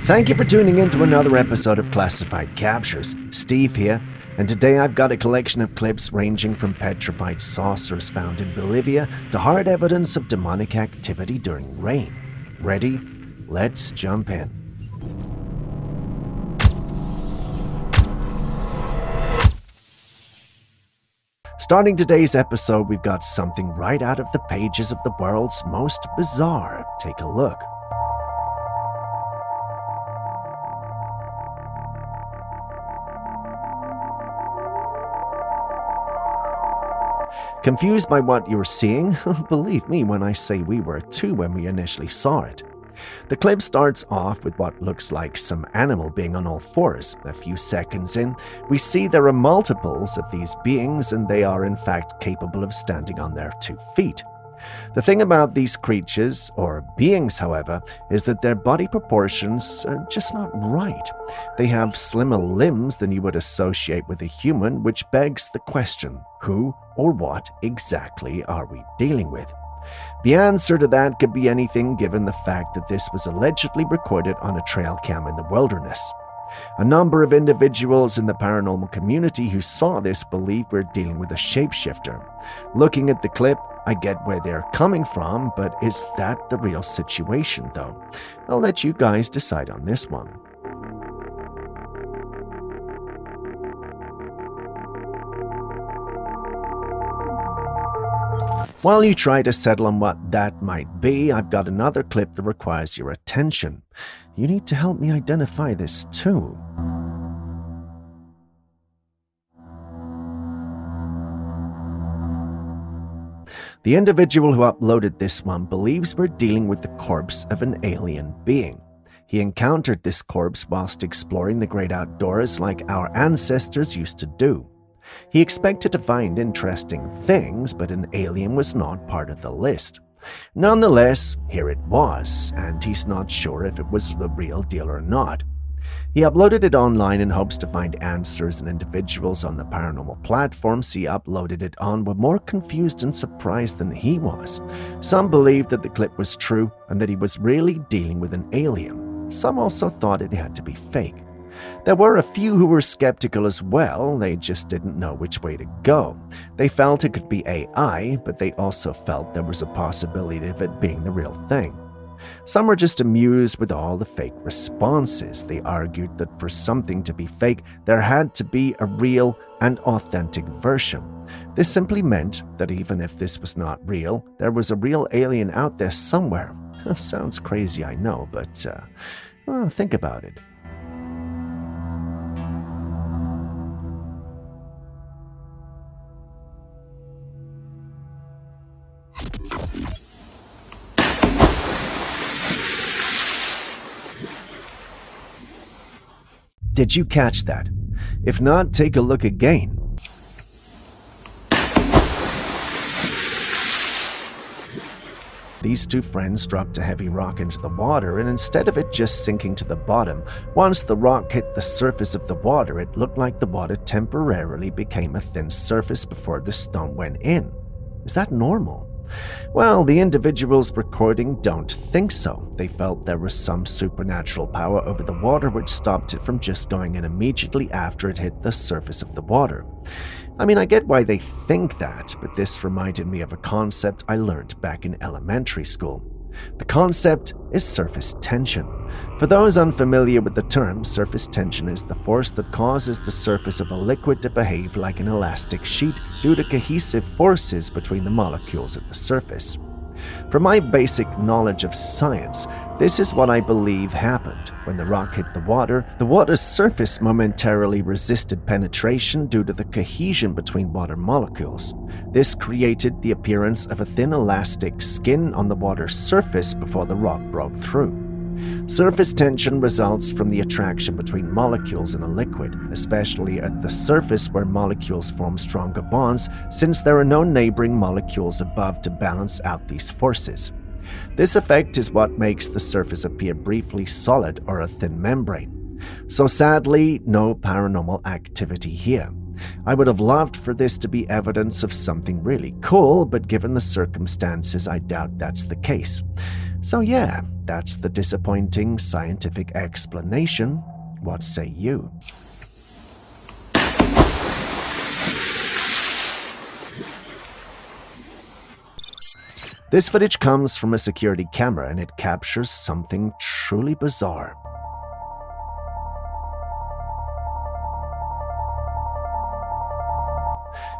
Thank you for tuning in to another episode of Classified Captures. Steve here, and today I've got a collection of clips ranging from petrified saucers found in Bolivia to hard evidence of demonic activity during rain. Ready? Let's jump in. Starting today's episode, we've got something right out of the pages of the world's most bizarre. Take a look. Confused by what you're seeing? Believe me when I say we were too when we initially saw it. The clip starts off with what looks like some animal being on all fours. A few seconds in, we see there are multiples of these beings and they are in fact capable of standing on their 2 feet. The thing about these creatures, or beings however, is that their body proportions are just not right. They have slimmer limbs than you would associate with a human, which begs the question, who or what exactly are we dealing with? The answer to that could be anything given the fact that this was allegedly recorded on a Trailcam in the wilderness. A number of individuals in the paranormal community who saw this believe we're dealing with a shapeshifter. Looking at the clip, I get where they're coming from, but is that the real situation though? I'll let you guys decide on this one. While you try to settle on what that might be, I've got another clip that requires your attention. You need to help me identify this too. The individual who uploaded this one believes we're dealing with the corpse of an alien being. He encountered this corpse whilst exploring the great outdoors like our ancestors used to do. He expected to find interesting things, but an alien was not part of the list. Nonetheless, here it was, and he's not sure if it was the real deal or not. He uploaded it online in hopes to find answers, and individuals on the paranormal platforms he uploaded it on were more confused and surprised than he was. Some believed that the clip was true and that he was really dealing with an alien. Some also thought it had to be fake. There were a few who were skeptical as well, they just didn't know which way to go. They felt it could be AI, but they also felt there was a possibility of it being the real thing. Some were just amused with all the fake responses. They argued that for something to be fake, there had to be a real and authentic version. This simply meant that even if this was not real, there was a real alien out there somewhere. Sounds crazy, I know, but think about it. Did you catch that? If not, take a look again. These two friends dropped a heavy rock into the water, and instead of it just sinking to the bottom, once the rock hit the surface of the water, it looked like the water temporarily became a thin surface before the stone went in. Is that normal? Well, the individuals recording don't think so. They felt there was some supernatural power over the water which stopped it from just going in immediately after it hit the surface of the water. I mean, I get why they think that, but this reminded me of a concept I learned back in elementary school. The concept is surface tension. For those unfamiliar with the term, surface tension is the force that causes the surface of a liquid to behave like an elastic sheet due to cohesive forces between the molecules at the surface. From my basic knowledge of science, this is what I believe happened. When the rock hit the water's surface momentarily resisted penetration due to the cohesion between water molecules. This created the appearance of a thin elastic skin on the water's surface before the rock broke through. Surface tension results from the attraction between molecules in a liquid, especially at the surface where molecules form stronger bonds since there are no neighboring molecules above to balance out these forces. This effect is what makes the surface appear briefly solid or a thin membrane. So sadly, no paranormal activity here. I would have loved for this to be evidence of something really cool, but given the circumstances, I doubt that's the case. So yeah, that's the disappointing scientific explanation. What say you? This footage comes from a security camera and it captures something truly bizarre.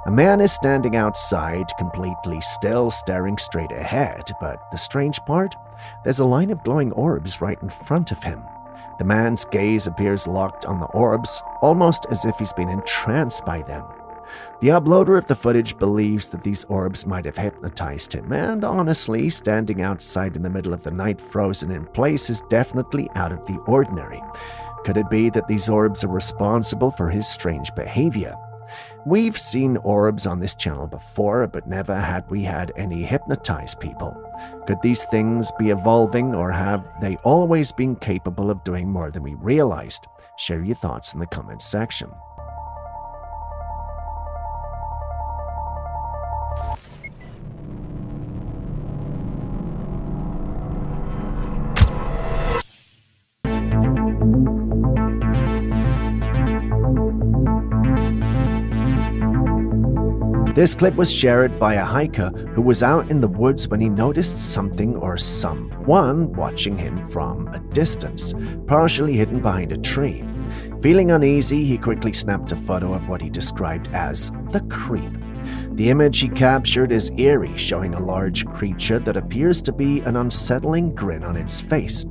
A man is standing outside, completely still, staring straight ahead, but the strange part? There's a line of glowing orbs right in front of him. The man's gaze appears locked on the orbs, almost as if he's been entranced by them. The uploader of the footage believes that these orbs might have hypnotized him, and honestly, standing outside in the middle of the night frozen in place is definitely out of the ordinary. Could it be that these orbs are responsible for his strange behavior? We've seen orbs on this channel before, but never had we had any hypnotized people. Could these things be evolving, or have they always been capable of doing more than we realized? Share your thoughts in the comments section. This clip was shared by a hiker who was out in the woods when he noticed something or someone watching him from a distance, partially hidden behind a tree. Feeling uneasy, he quickly snapped a photo of what he described as the creep. The image he captured is eerie, showing a large creature that appears to be an unsettling grin on its face.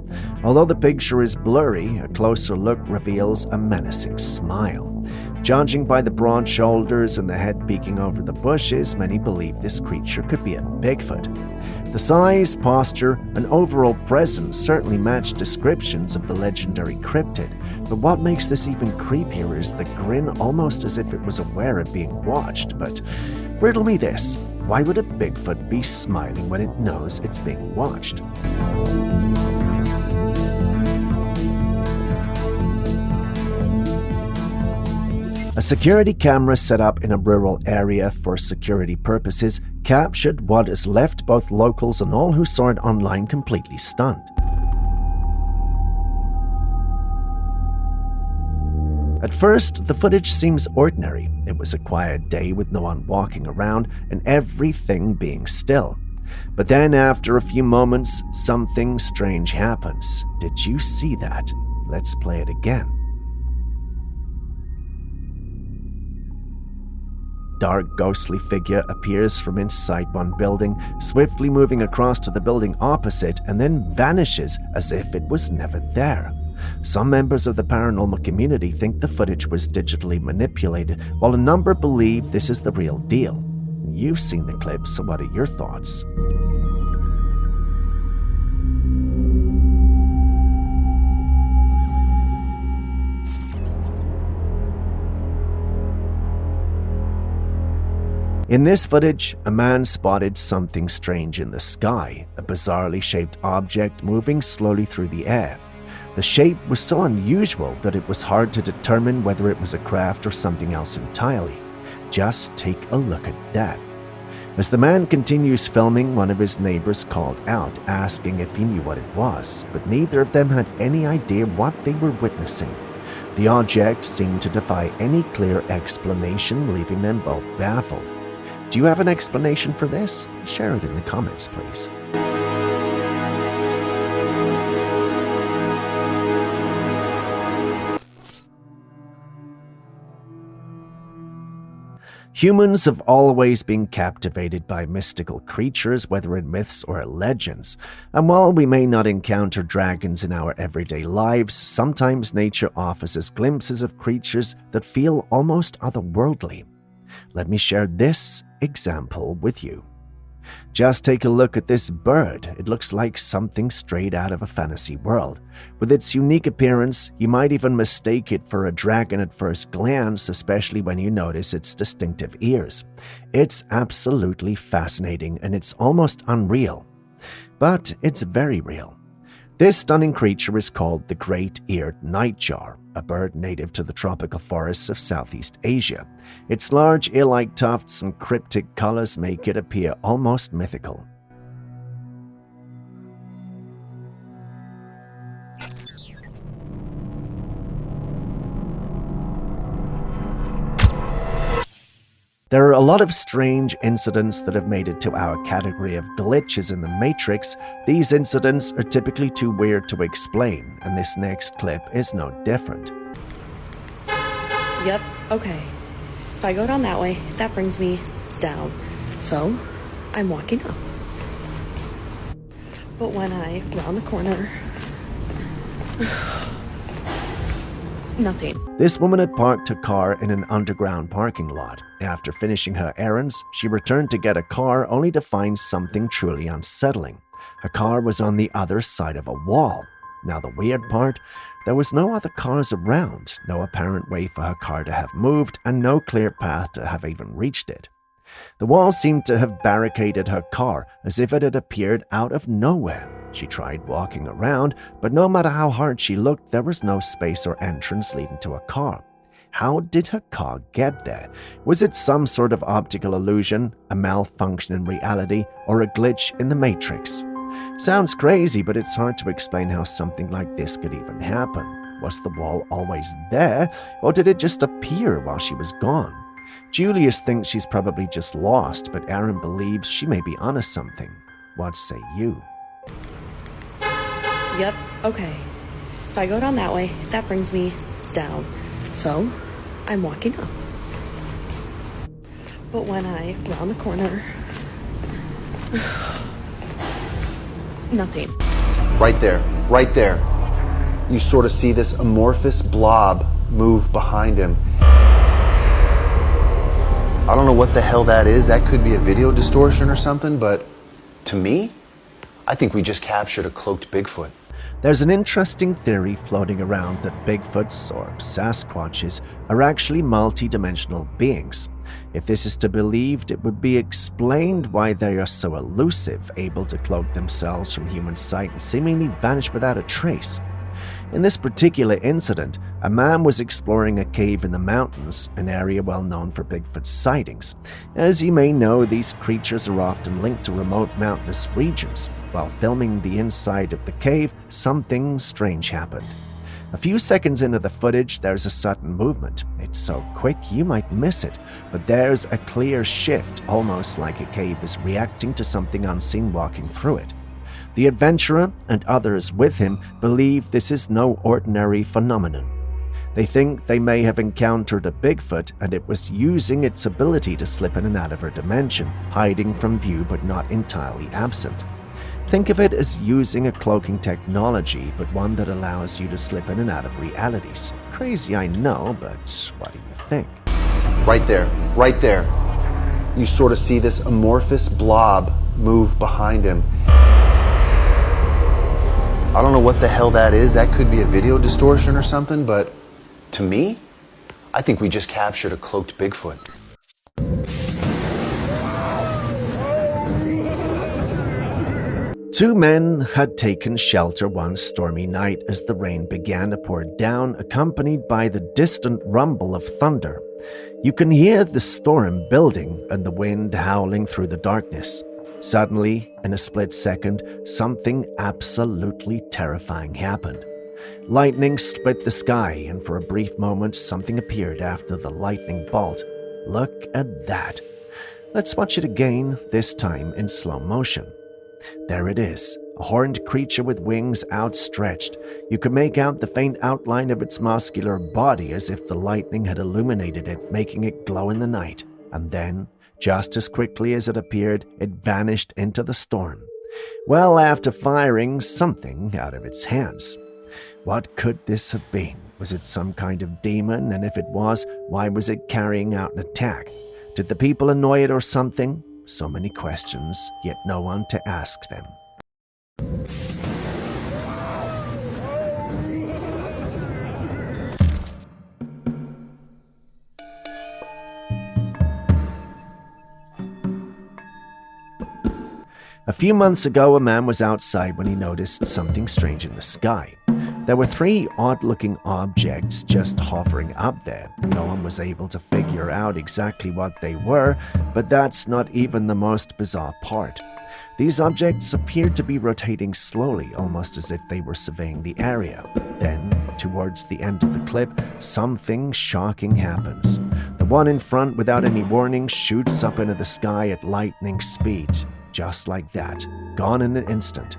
Although the picture is blurry, a closer look reveals a menacing smile. Judging by the broad shoulders and the head peeking over the bushes, many believe this creature could be a Bigfoot. The size, posture, and overall presence certainly match descriptions of the legendary cryptid, but what makes this even creepier is the grin, almost as if it was aware of being watched. But riddle me this, why would a Bigfoot be smiling when it knows it's being watched? A security camera set up in a rural area for security purposes captured what has left both locals and all who saw it online completely stunned. At first, the footage seems ordinary. It was a quiet day with no one walking around and everything being still. But then, after a few moments, something strange happens. Did you see that? Let's play it again. Dark, ghostly figure appears from inside one building, swiftly moving across to the building opposite and then vanishes as if it was never there. Some members of the paranormal community think the footage was digitally manipulated, while a number believe this is the real deal. You've seen the clip, so what are your thoughts? In this footage, a man spotted something strange in the sky, a bizarrely shaped object moving slowly through the air. The shape was so unusual that it was hard to determine whether it was a craft or something else entirely. Just take a look at that. As the man continues filming, one of his neighbors called out, asking if he knew what it was, but neither of them had any idea what they were witnessing. The object seemed to defy any clear explanation, leaving them both baffled. Do you have an explanation for this? Share it in the comments, please. Humans have always been captivated by mystical creatures, whether in myths or legends. And while we may not encounter dragons in our everyday lives, sometimes nature offers us glimpses of creatures that feel almost otherworldly. Let me share this example with you. Just take a look at this bird. It looks like something straight out of a fantasy world. With its unique appearance, you might even mistake it for a dragon at first glance, especially when you notice its distinctive ears. It's absolutely fascinating and it's almost unreal. But it's very real. This stunning creature is called the great-eared nightjar, a bird native to the tropical forests of Southeast Asia. Its large ear-like tufts and cryptic colors make it appear almost mythical. There are a lot of strange incidents that have made it to our category of glitches in the Matrix. These incidents are typically too weird to explain, and this next clip is no different. Yep, okay. If I go down that way, that brings me down. So, I'm walking up. But when I round the corner... nothing. This woman had parked her car in an underground parking lot. After finishing her errands, she returned to get a car only to find something truly unsettling. Her car was on the other side of a wall. Now the weird part, there was no other cars around, no apparent way for her car to have moved, and no clear path to have even reached it. The wall seemed to have barricaded her car, as if it had appeared out of nowhere. She tried walking around, but no matter how hard she looked, there was no space or entrance leading to a car. How did her car get there? Was it some sort of optical illusion, a malfunction in reality, or a glitch in the Matrix? Sounds crazy, but it's hard to explain how something like this could even happen. Was the wall always there, or did it just appear while she was gone? Julius thinks she's probably just lost, but Aaron believes she may be onto something. What say you? Yep, okay. If I go down that way, that brings me down. So, I'm walking up. But when I round the corner... nothing. Right there, right there. You sort of see this amorphous blob move behind him. I don't know what the hell that is. That could be a video distortion or something, but to me, I think we just captured a cloaked Bigfoot. There's an interesting theory floating around that Bigfoots, or Sasquatches, are actually multi-dimensional beings. If this is to be believed, it would be explained why they are so elusive, able to cloak themselves from human sight and seemingly vanish without a trace. In this particular incident, a man was exploring a cave in the mountains, an area well known for Bigfoot sightings. As you may know, these creatures are often linked to remote mountainous regions. While filming the inside of the cave, something strange happened. A few seconds into the footage, there's a sudden movement. It's so quick you might miss it, but there's a clear shift, almost like a cave is reacting to something unseen walking through it. The adventurer and others with him believe this is no ordinary phenomenon. They think they may have encountered a Bigfoot and it was using its ability to slip in and out of her dimension, hiding from view but not entirely absent. Think of it as using a cloaking technology, but one that allows you to slip in and out of realities. Crazy, I know, but what do you think? Right there, right there. You sort of see this amorphous blob move behind him. I don't know what the hell that is. That could be a video distortion or something, but to me, I think we just captured a cloaked Bigfoot. Two men had taken shelter one stormy night as the rain began to pour down, accompanied by the distant rumble of thunder. You can hear the storm building and the wind howling through the darkness. Suddenly, in a split second, something absolutely terrifying happened. Lightning split the sky, and for a brief moment, something appeared after the lightning bolt. Look at that. Let's watch it again, this time in slow motion. There it is, a horned creature with wings outstretched. You could make out the faint outline of its muscular body as if the lightning had illuminated it, making it glow in the night. And then, just as quickly as it appeared, it vanished into the storm. Well, after firing something out of its hands. What could this have been? Was it some kind of demon? And if it was, why was it carrying out an attack? Did the people annoy it or something? So many questions, yet no one to ask them. A few months ago, a man was outside when he noticed something strange in the sky. There were three odd-looking objects just hovering up there. No one was able to figure out exactly what they were, but that's not even the most bizarre part. These objects appeared to be rotating slowly, almost as if they were surveying the area. Then, towards the end of the clip, something shocking happens. The The one in front, without any warning, shoots up into the sky at lightning speed. Just like that, gone in an instant.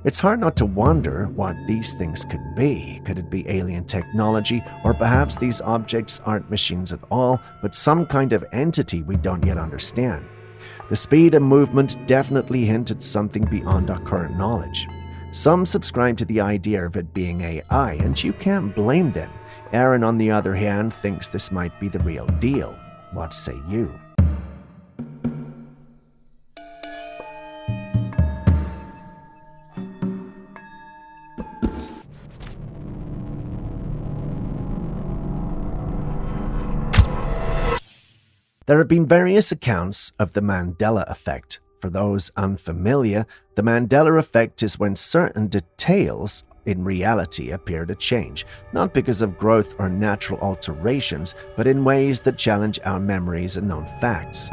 It's hard not to wonder what these things could be. Could it be alien technology, or perhaps these objects aren't machines at all, but some kind of entity we don't yet understand? The speed and movement definitely hint at something beyond our current knowledge. Some subscribe to the idea of it being AI, and you can't blame them. Aaron, on the other hand, thinks this might be the real deal. What say you? There have been various accounts of the Mandela effect. For those unfamiliar, the Mandela effect is when certain details in reality appear to change, not because of growth or natural alterations, but in ways that challenge our memories and known facts.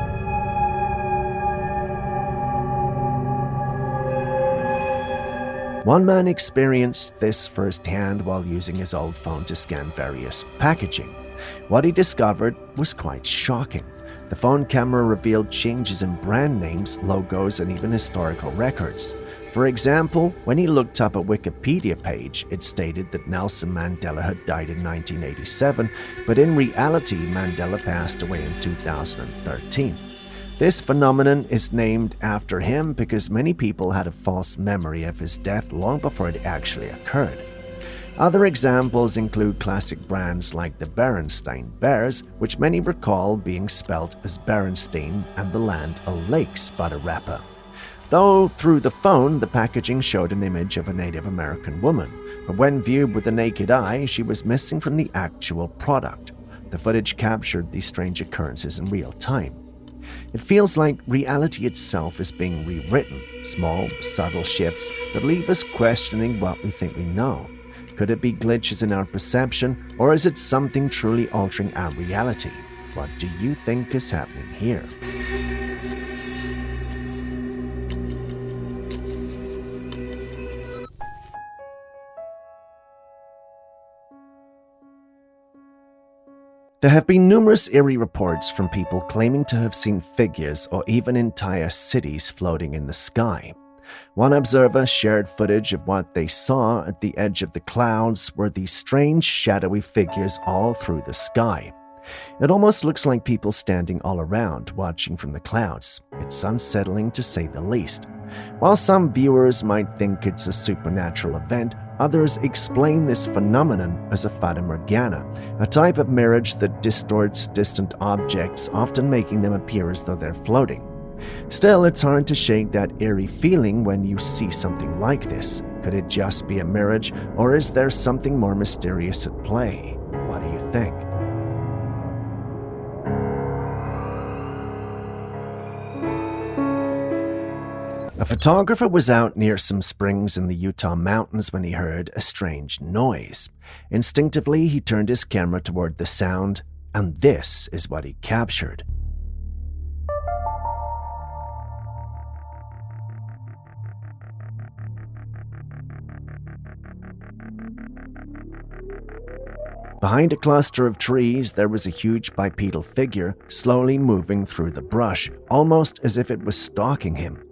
One man experienced this firsthand while using his old phone to scan various packaging. What he discovered was quite shocking. The phone camera revealed changes in brand names, logos, and even historical records. For example, when he looked up a Wikipedia page, it stated that Nelson Mandela had died in 1987, but in reality, Mandela passed away in 2013. This phenomenon is named after him because many people had a false memory of his death long before it actually occurred. Other examples include classic brands like the Berenstain Bears, which many recall being spelt as Berenstein and the Land O'Lakes butter wrapper. Though through the phone, the packaging showed an image of a Native American woman, but when viewed with the naked eye, she was missing from the actual product. The footage captured these strange occurrences in real time. It feels like reality itself is being rewritten, small, subtle shifts that leave us questioning what we think we know. Could it be glitches in our perception, or is it something truly altering our reality? What do you think is happening here? There have been numerous eerie reports from people claiming to have seen figures or even entire cities floating in the sky. One observer shared footage of what they saw at the edge of the clouds were these strange shadowy figures all through the sky. It almost looks like people standing all around, watching from the clouds. It's unsettling to say the least. While some viewers might think it's a supernatural event, others explain this phenomenon as a fata morgana, a type of mirage that distorts distant objects, often making them appear as though they're floating. Still, it's hard to shake that eerie feeling when you see something like this. Could it just be a mirage, or is there something more mysterious at play? What do you think? A photographer was out near some springs in the Utah mountains when he heard a strange noise. Instinctively, he turned his camera toward the sound, and this is what he captured. Behind a cluster of trees, there was a huge bipedal figure slowly moving through the brush, almost as if it was stalking him.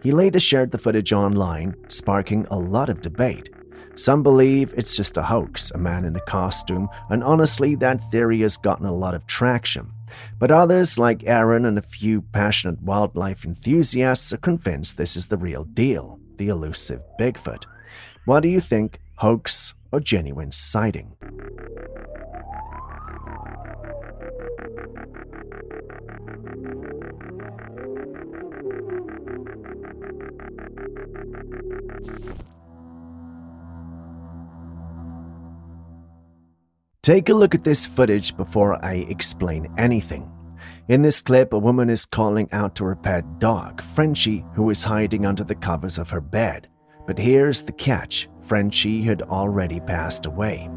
He later shared the footage online, sparking a lot of debate. Some believe it's just a hoax, a man in a costume, and honestly, that theory has gotten a lot of traction. But others, like Aaron and a few passionate wildlife enthusiasts, are convinced this is the real deal, the elusive Bigfoot. What do you think, hoax or genuine sighting? Take a look at this footage before I explain anything. In this clip, a woman is calling out to her pet dog, Frenchie, who is hiding under the covers of her bed. But here's the catch. Frenchie had already passed away.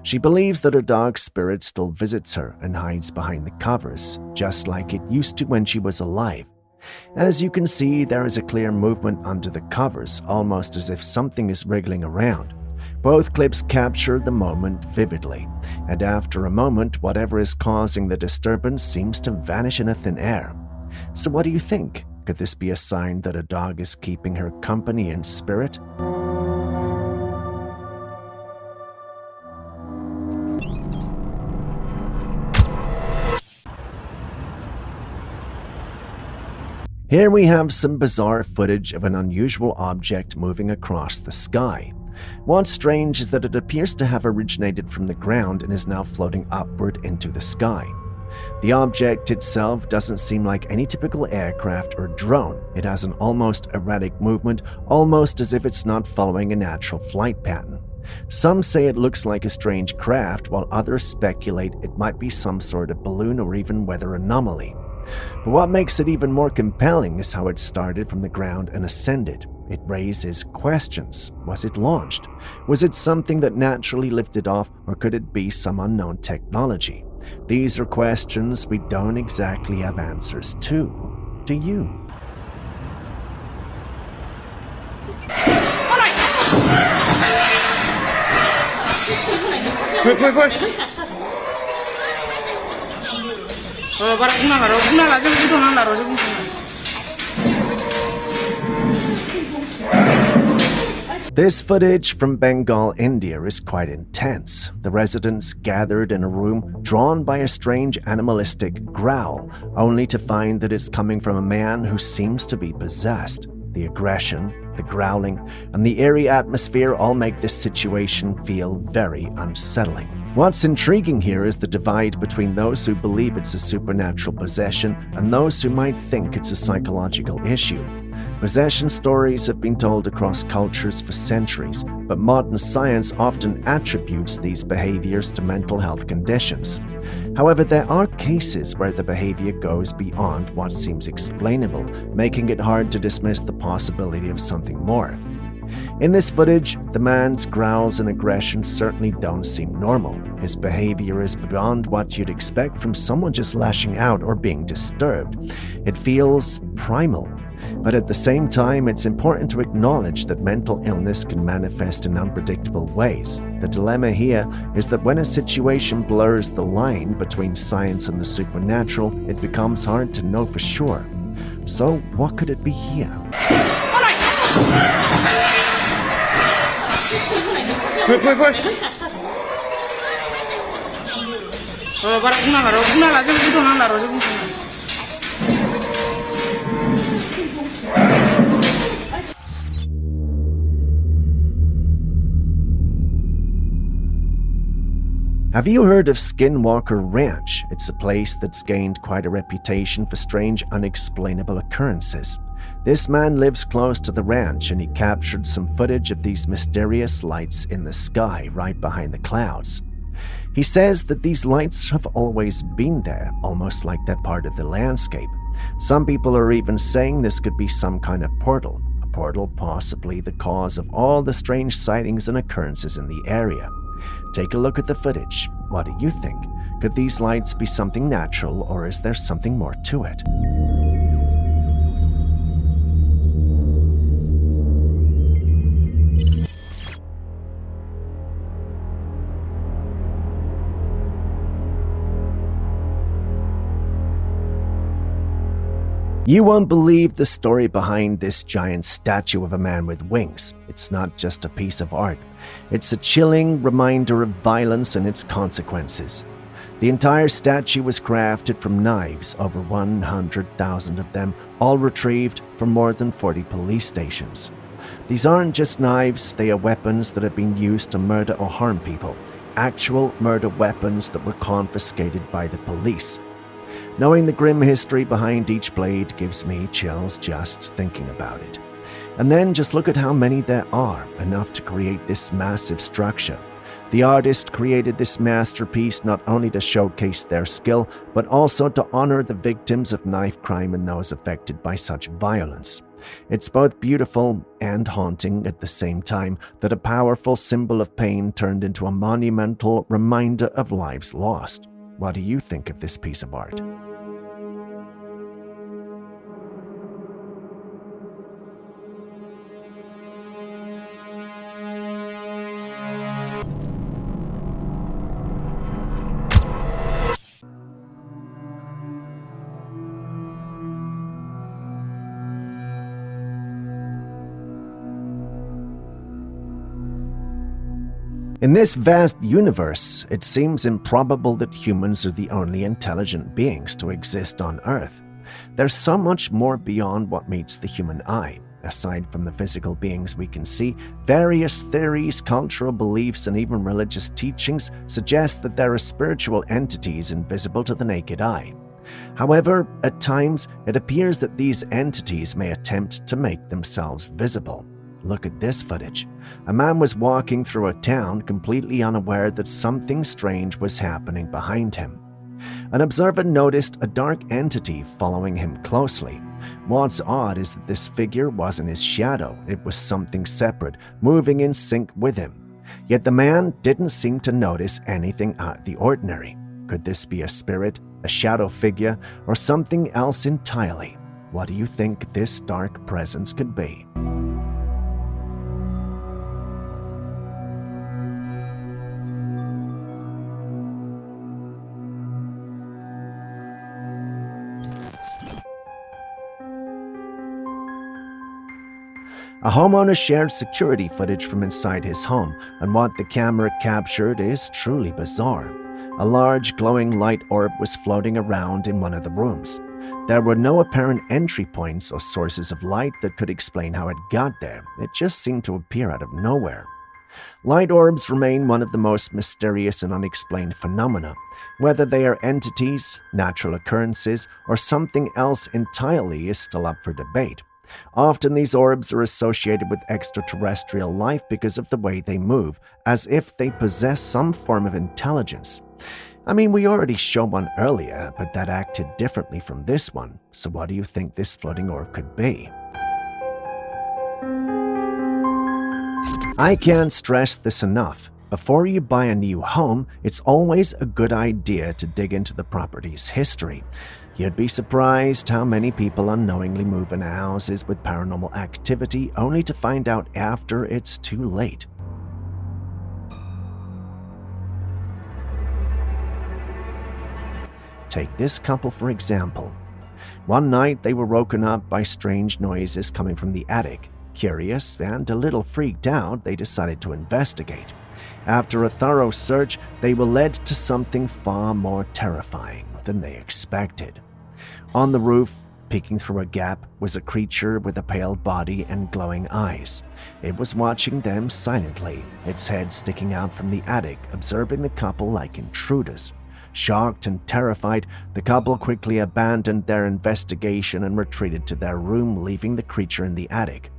She believes that her dog's spirit still visits her and hides behind the covers, just like it used to when she was alive. As you can see, there is a clear movement under the covers, almost as if something is wriggling around. Both clips capture the moment vividly, and after a moment, whatever is causing the disturbance seems to vanish in a thin air. So what do you think? Could this be a sign that a dog is keeping her company in spirit? Here we have some bizarre footage of an unusual object moving across the sky. What's strange is that it appears to have originated from the ground and is now floating upward into the sky. The object itself doesn't seem like any typical aircraft or drone. It has an almost erratic movement, almost as if it's not following a natural flight pattern. Some say it looks like a strange craft, while others speculate it might be some sort of balloon or even weather anomaly. But what makes it even more compelling is how it started from the ground and ascended. It raises questions. Was it launched? Was it something that naturally lifted off, or could it be some unknown technology? These are questions we don't exactly have answers to. Do you? This footage from Bengal, India is quite intense. The residents gathered in a room drawn by a strange animalistic growl, only to find that it's coming from a man who seems to be possessed. The aggression, the growling, and the eerie atmosphere all make this situation feel very unsettling. What's intriguing here is the divide between those who believe it's a supernatural possession and those who might think it's a psychological issue. Possession stories have been told across cultures for centuries, but modern science often attributes these behaviors to mental health conditions. However, there are cases where the behavior goes beyond what seems explainable, making it hard to dismiss the possibility of something more. In this footage, the man's growls and aggression certainly don't seem normal. His behavior is beyond what you'd expect from someone just lashing out or being disturbed. It feels primal. But at the same time, it's important to acknowledge that mental illness can manifest in unpredictable ways. The dilemma here is that when a situation blurs the line between science and the supernatural, it becomes hard to know for sure. So, what could it be here? Have you heard of Skinwalker Ranch? It's a place that's gained quite a reputation for strange, unexplainable occurrences. This man lives close to the ranch, and he captured some footage of these mysterious lights in the sky right behind the clouds. He says that these lights have always been there, almost like they're part of the landscape. Some people are even saying this could be some kind of portal, a portal possibly the cause of all the strange sightings and occurrences in the area. Take a look at the footage. What do you think? Could these lights be something natural, or is there something more to it? You won't believe the story behind this giant statue of a man with wings. It's not just a piece of art. It's a chilling reminder of violence and its consequences. The entire statue was crafted from knives, over 100,000 of them, all retrieved from more than 40 police stations. These aren't just knives, they are weapons that have been used to murder or harm people. Actual murder weapons that were confiscated by the police. Knowing the grim history behind each blade gives me chills just thinking about it. And then just look at how many there are, enough to create this massive structure. The artist created this masterpiece not only to showcase their skill, but also to honor the victims of knife crime and those affected by such violence. It's both beautiful and haunting at the same time that a powerful symbol of pain turned into a monumental reminder of lives lost. What do you think of this piece of art? In this vast universe, it seems improbable that humans are the only intelligent beings to exist on Earth. There's so much more beyond what meets the human eye. Aside from the physical beings we can see, various theories, cultural beliefs, and even religious teachings suggest that there are spiritual entities invisible to the naked eye. However, at times, it appears that these entities may attempt to make themselves visible. Look at this footage. A man was walking through a town completely unaware that something strange was happening behind him. An observer noticed a dark entity following him closely. What's odd is that this figure wasn't his shadow, it was something separate, moving in sync with him. Yet the man didn't seem to notice anything out of the ordinary. Could this be a spirit, a shadow figure, or something else entirely? What do you think this dark presence could be? A homeowner shared security footage from inside his home, and what the camera captured is truly bizarre. A large glowing light orb was floating around in one of the rooms. There were no apparent entry points or sources of light that could explain how it got there. It just seemed to appear out of nowhere. Light orbs remain one of the most mysterious and unexplained phenomena. Whether they are entities, natural occurrences, or something else entirely is still up for debate. Often these orbs are associated with extraterrestrial life because of the way they move, as if they possess some form of intelligence. I mean, we already showed one earlier, but that acted differently from this one. So what do you think this floating orb could be? I can't stress this enough. Before you buy a new home, it's always a good idea to dig into the property's history. You'd be surprised how many people unknowingly move into houses with paranormal activity only to find out after it's too late. Take this couple for example. One night they were woken up by strange noises coming from the attic. Curious and a little freaked out, they decided to investigate. After a thorough search, they were led to something far more terrifying than they expected. On the roof, peeking through a gap, was a creature with a pale body and glowing eyes. It was watching them silently, its head sticking out from the attic, observing the couple like intruders. Shocked and terrified, the couple quickly abandoned their investigation and retreated to their room, leaving the creature in the attic.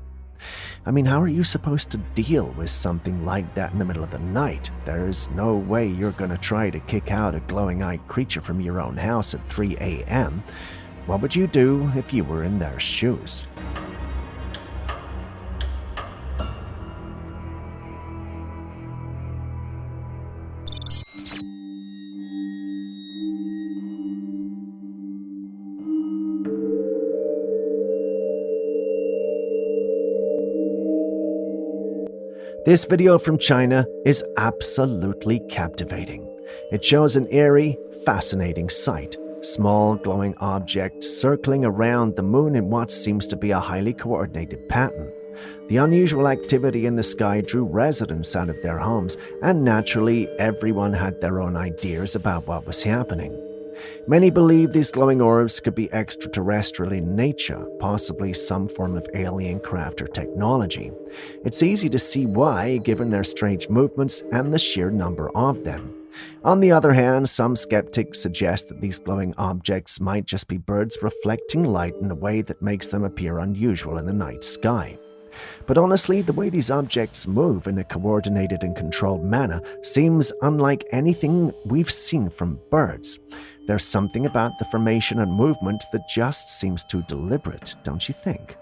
I mean, how are you supposed to deal with something like that in the middle of the night? There's no way you're going to try to kick out a glowing-eyed creature from your own house at 3 a.m. What would you do if you were in their shoes? This video from China is absolutely captivating. It shows an eerie, fascinating sight. Small glowing objects circling around the moon in what seems to be a highly coordinated pattern. The unusual activity in the sky drew residents out of their homes, and naturally, everyone had their own ideas about what was happening. Many believe these glowing orbs could be extraterrestrial in nature, possibly some form of alien craft or technology. It's easy to see why, given their strange movements and the sheer number of them. On the other hand, some skeptics suggest that these glowing objects might just be birds reflecting light in a way that makes them appear unusual in the night sky. But honestly, the way these objects move in a coordinated and controlled manner seems unlike anything we've seen from birds. There's something about the formation and movement that just seems too deliberate, don't you think?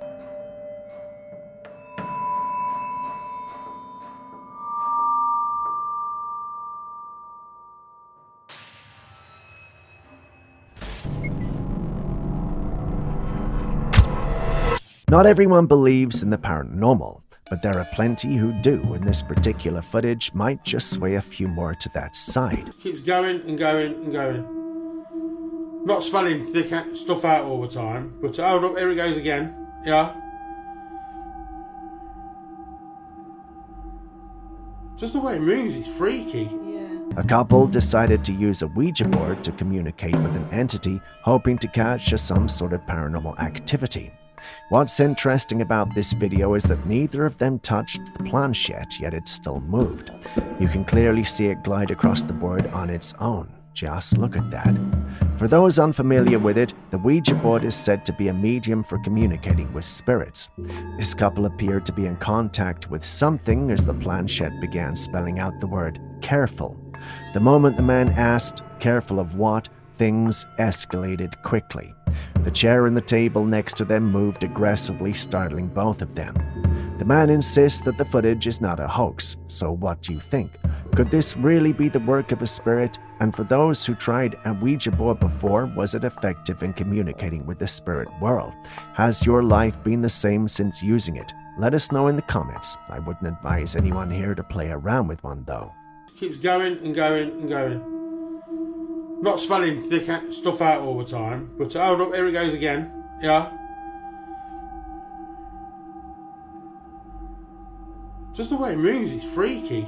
Not everyone believes in the paranormal, but there are plenty who do, and this particular footage might just sway a few more to that side. Keeps going and going and going. Not spelling thick stuff out all the time, but hold up, here it goes again. Yeah. Just the way it moves, it's freaky. A couple decided to use a Ouija board to communicate with an entity, hoping to catch some sort of paranormal activity. What's interesting about this video is that neither of them touched the planchette, yet it still moved. You can clearly see it glide across the board on its own. Just look at that. For those unfamiliar with it, the Ouija board is said to be a medium for communicating with spirits. This couple appeared to be in contact with something as the planchette began spelling out the word careful. The moment the man asked, careful of what, things escalated quickly. The chair and the table next to them moved aggressively, startling both of them. The man insists that the footage is not a hoax, so what do you think? Could this really be the work of a spirit? And for those who tried a Ouija board before, was it effective in communicating with the spirit world? Has your life been the same since using it? Let us know in the comments. I wouldn't advise anyone here to play around with one though. Keeps going and going and going. Not spelling thick stuff out all the time, but hold up, here it goes again. Yeah. Just the way it moves, it's freaky.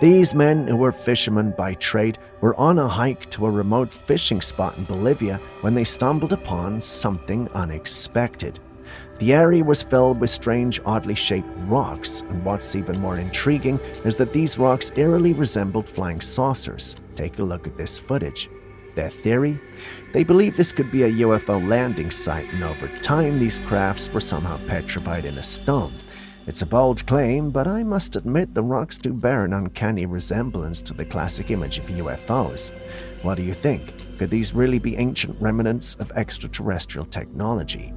These men, who were fishermen by trade, were on a hike to a remote fishing spot in Bolivia when they stumbled upon something unexpected. The area was filled with strange, oddly shaped rocks, and what's even more intriguing is that these rocks eerily resembled flying saucers. Take a look at this footage. Their theory? They believe this could be a UFO landing site, and over time these crafts were somehow petrified in a stone. It's a bold claim, but I must admit the rocks do bear an uncanny resemblance to the classic image of UFOs. What do you think? Could these really be ancient remnants of extraterrestrial technology?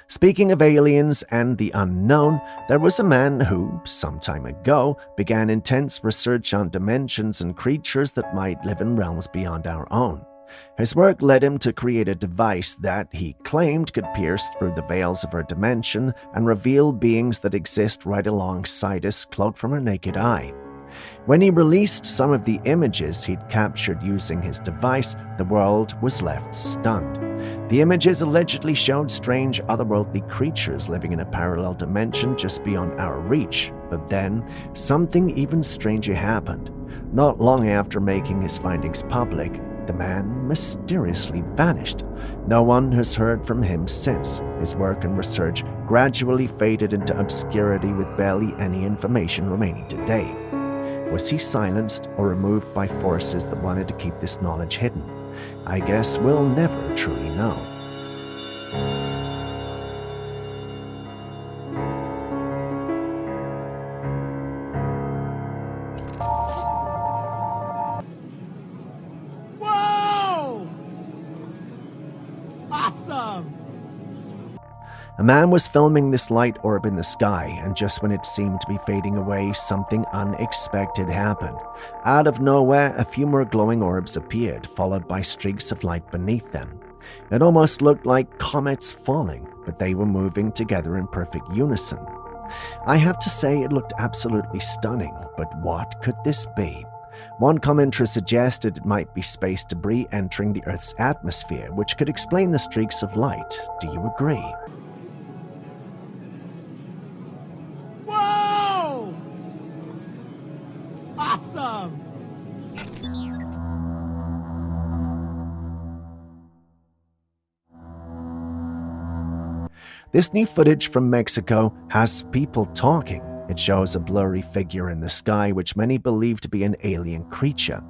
Speaking of aliens and the unknown, there was a man who, some time ago, began intense research on dimensions and creatures that might live in realms beyond our own. His work led him to create a device that, he claimed, could pierce through the veils of our dimension and reveal beings that exist right alongside us, cloaked from our naked eye. When he released some of the images he'd captured using his device, the world was left stunned. The images allegedly showed strange otherworldly creatures living in a parallel dimension just beyond our reach. But then, something even stranger happened. Not long after making his findings public, the man mysteriously vanished. No one has heard from him since. His work and research gradually faded into obscurity with barely any information remaining today. Was he silenced or removed by forces that wanted to keep this knowledge hidden? I guess we'll never truly know. Whoa! Awesome! A man was filming this light orb in the sky, and just when it seemed to be fading away, something unexpected happened. Out of nowhere, a few more glowing orbs appeared, followed by streaks of light beneath them. It almost looked like comets falling, but they were moving together in perfect unison. I have to say it looked absolutely stunning, but what could this be? One commenter suggested it might be space debris entering the Earth's atmosphere, which could explain the streaks of light. Do you agree? Whoa! Awesome! This new footage from Mexico has people talking. It shows a blurry figure in the sky, which many believe to be an alien creature.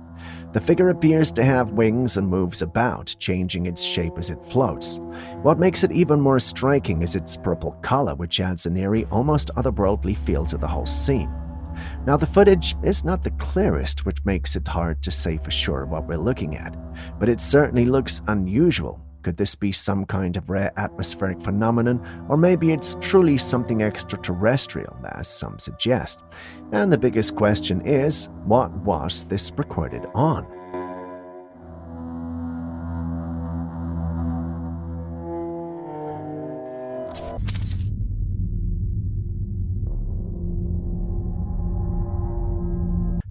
The figure appears to have wings and moves about, changing its shape as it floats. What makes it even more striking is its purple color, which adds an eerie, almost otherworldly feel to the whole scene. Now, the footage is not the clearest, which makes it hard to say for sure what we're looking at, but it certainly looks unusual. Could this be some kind of rare atmospheric phenomenon, or maybe it's truly something extraterrestrial, as some suggest? And the biggest question is, what was this recorded on?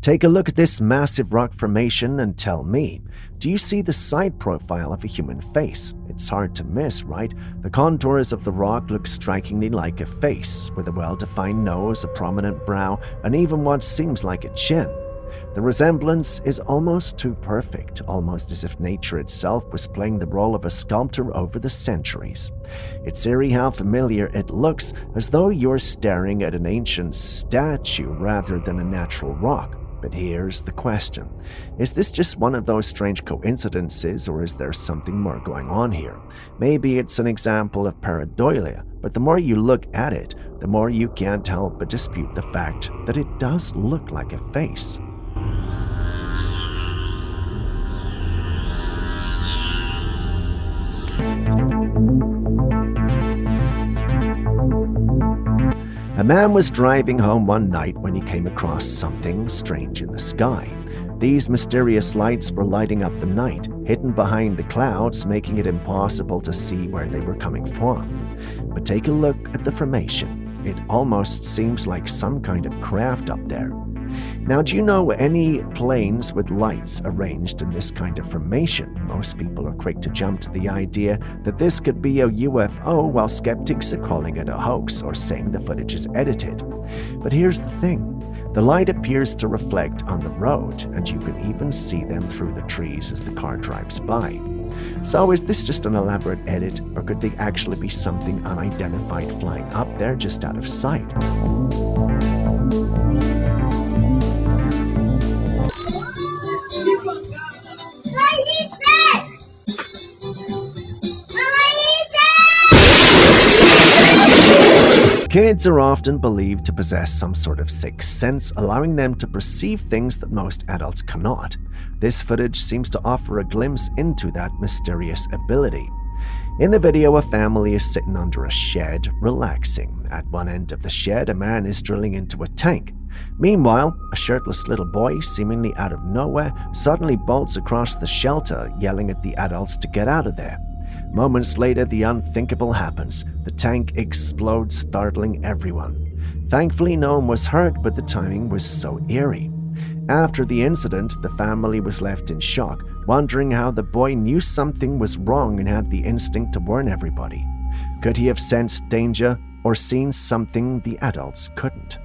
Take a look at this massive rock formation and tell me, do you see the side profile of a human face? It's hard to miss, right? The contours of the rock look strikingly like a face, with a well-defined nose, a prominent brow, and even what seems like a chin. The resemblance is almost too perfect, almost as if nature itself was playing the role of a sculptor over the centuries. It's eerie how familiar it looks, as though you're staring at an ancient statue rather than a natural rock. But here's the question. Is this just one of those strange coincidences, or is there something more going on here? Maybe it's an example of pareidolia, but the more you look at it, the more you can't help but dispute the fact that it does look like a face. A man was driving home one night when he came across something strange in the sky. These mysterious lights were lighting up the night, hidden behind the clouds, making it impossible to see where they were coming from. But take a look at the formation. It almost seems like some kind of craft up there. Now, do you know any planes with lights arranged in this kind of formation? Most people are quick to jump to the idea that this could be a UFO, while skeptics are calling it a hoax or saying the footage is edited. But here's the thing. The light appears to reflect on the road, and you can even see them through the trees as the car drives by. So is this just an elaborate edit, or could they actually be something unidentified flying up there just out of sight? Kids are often believed to possess some sort of sixth sense, allowing them to perceive things that most adults cannot. This footage seems to offer a glimpse into that mysterious ability. In the video, a family is sitting under a shed, relaxing. At one end of the shed, a man is drilling into a tank. Meanwhile, a shirtless little boy, seemingly out of nowhere, suddenly bolts across the shelter, yelling at the adults to get out of there. Moments later, the unthinkable happens. The tank explodes, startling everyone. Thankfully, no one was hurt, but the timing was so eerie. After the incident, the family was left in shock, wondering how the boy knew something was wrong and had the instinct to warn everybody. Could he have sensed danger or seen something the adults couldn't?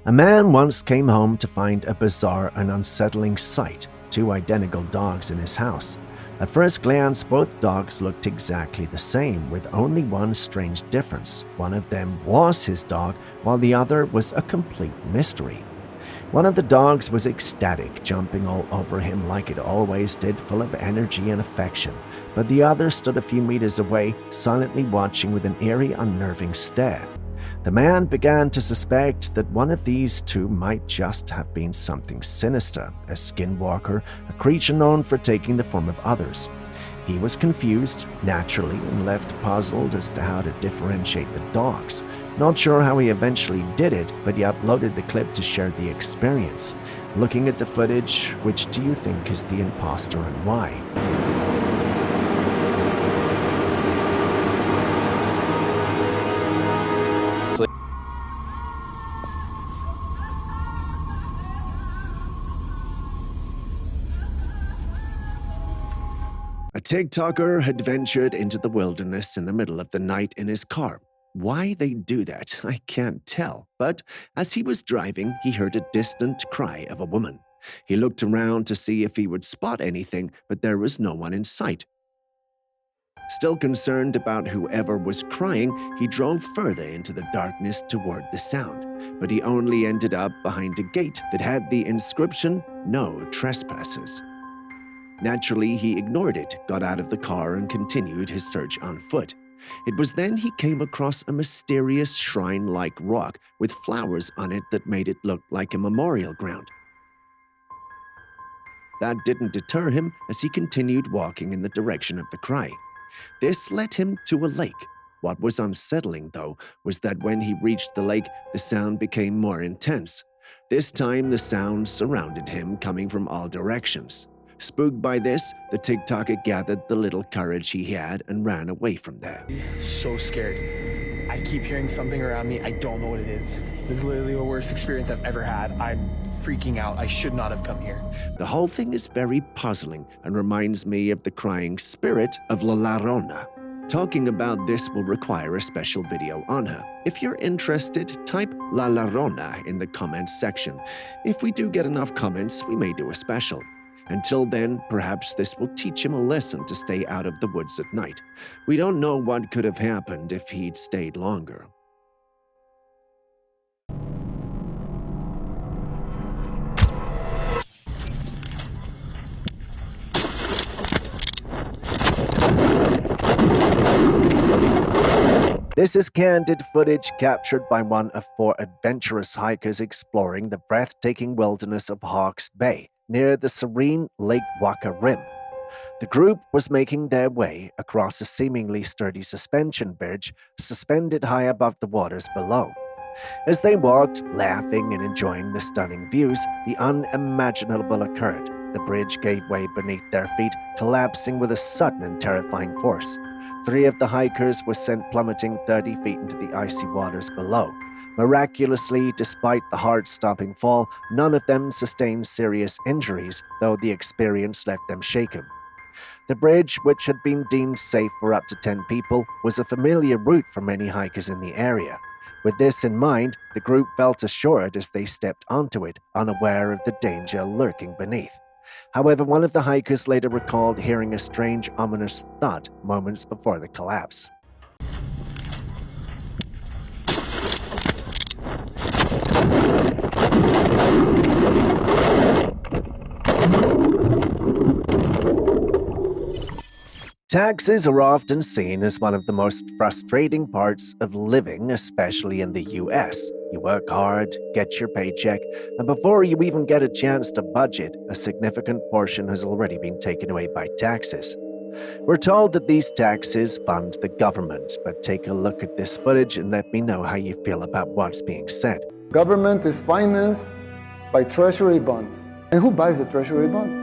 A man once came home to find a bizarre and unsettling sight: two identical dogs in his house. At first glance, both dogs looked exactly the same, with only one strange difference. One of them was his dog, while the other was a complete mystery. One of the dogs was ecstatic, jumping all over him like it always did, full of energy and affection, but the other stood a few meters away, silently watching with an eerie, unnerving stare. The man began to suspect that one of these two might just have been something sinister, a skinwalker, a creature known for taking the form of others. He was confused, naturally, and left puzzled as to how to differentiate the dogs. Not sure how he eventually did it, but he uploaded the clip to share the experience. Looking at the footage, which do you think is the imposter and why? A TikToker had ventured into the wilderness in the middle of the night in his car. Why they do that, I can't tell, but as he was driving, he heard a distant cry of a woman. He looked around to see if he would spot anything, but there was no one in sight. Still concerned about whoever was crying, he drove further into the darkness toward the sound, but he only ended up behind a gate that had the inscription, "No trespassers." Naturally, he ignored it, got out of the car, and continued his search on foot. It was then he came across a mysterious shrine-like rock with flowers on it that made it look like a memorial ground. That didn't deter him as he continued walking in the direction of the cry. This led him to a lake. What was unsettling, though, was that when he reached the lake, the sound became more intense. This time, the sound surrounded him, coming from all directions. Spooked by this, the TikToker gathered the little courage he had and ran away from there. So scared. I keep hearing something around me. I don't know what it is. This is literally the worst experience I've ever had. I'm freaking out. I should not have come here. The whole thing is very puzzling and reminds me of the crying spirit of La Llorona. Talking about this will require a special video on her. If you're interested, type La Llorona in the comments section. If we do get enough comments, we may do a special. Until then, perhaps this will teach him a lesson to stay out of the woods at night. We don't know what could have happened if he'd stayed longer. This is candid footage captured by one of 4 adventurous hikers exploring the breathtaking wilderness of Hawke's Bay, near the serene Lake Waka Rim. The group was making their way across a seemingly sturdy suspension bridge suspended high above the waters below. As they walked, laughing and enjoying the stunning views, the unimaginable occurred. The bridge gave way beneath their feet, collapsing with a sudden and terrifying force. 3 of the hikers were sent plummeting 30 feet into the icy waters below. Miraculously, despite the heart-stopping fall, none of them sustained serious injuries, though the experience left them shaken. The bridge, which had been deemed safe for up to 10 people, was a familiar route for many hikers in the area. With this in mind, the group felt assured as they stepped onto it, unaware of the danger lurking beneath. However, one of the hikers later recalled hearing a strange, ominous thud moments before the collapse. Taxes are often seen as one of the most frustrating parts of living, especially in the US. You work hard, get your paycheck, and before you even get a chance to budget, a significant portion has already been taken away by taxes. We're told that these taxes fund the government, but take a look at this footage and let me know how you feel about what's being said. Government is financed by treasury bonds. And who buys the treasury bonds?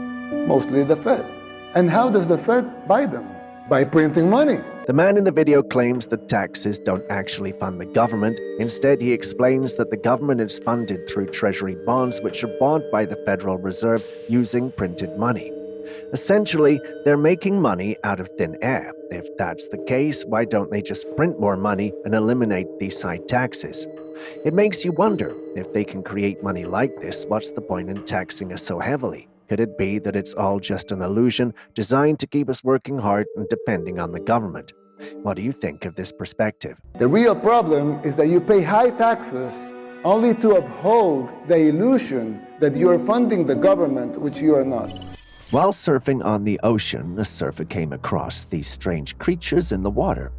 Mostly the Fed. And how does the Fed buy them? By printing money. The man in the video claims that taxes don't actually fund the government. Instead, he explains that the government is funded through treasury bonds, which are bought by the Federal Reserve using printed money. Essentially, they're making money out of thin air. If that's the case, why don't they just print more money and eliminate these high taxes? It makes you wonder, if they can create money like this, what's the point in taxing us so heavily? Could it be that it's all just an illusion designed to keep us working hard and depending on the government? What do you think of this perspective? The real problem is that you pay high taxes only to uphold the illusion that you are funding the government, which you are not. While surfing on the ocean, a surfer came across these strange creatures in the water.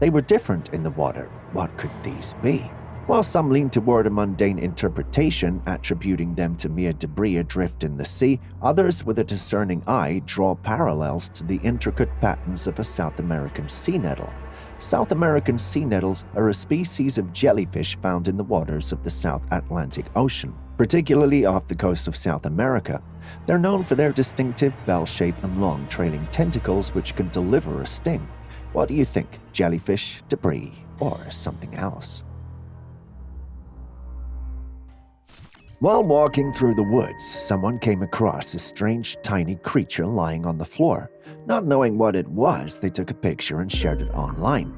They were different in the water. What could these be? While some lean toward a mundane interpretation, attributing them to mere debris adrift in the sea, others with a discerning eye draw parallels to the intricate patterns of a South American sea nettle. South American sea nettles are a species of jellyfish found in the waters of the South Atlantic Ocean, particularly off the coast of South America. They're known for their distinctive bell-shaped and long trailing tentacles which can deliver a sting. What do you think? Jellyfish, debris, or something else? While walking through the woods, someone came across a strange tiny creature lying on the floor. Not knowing what it was, they took a picture and shared it online.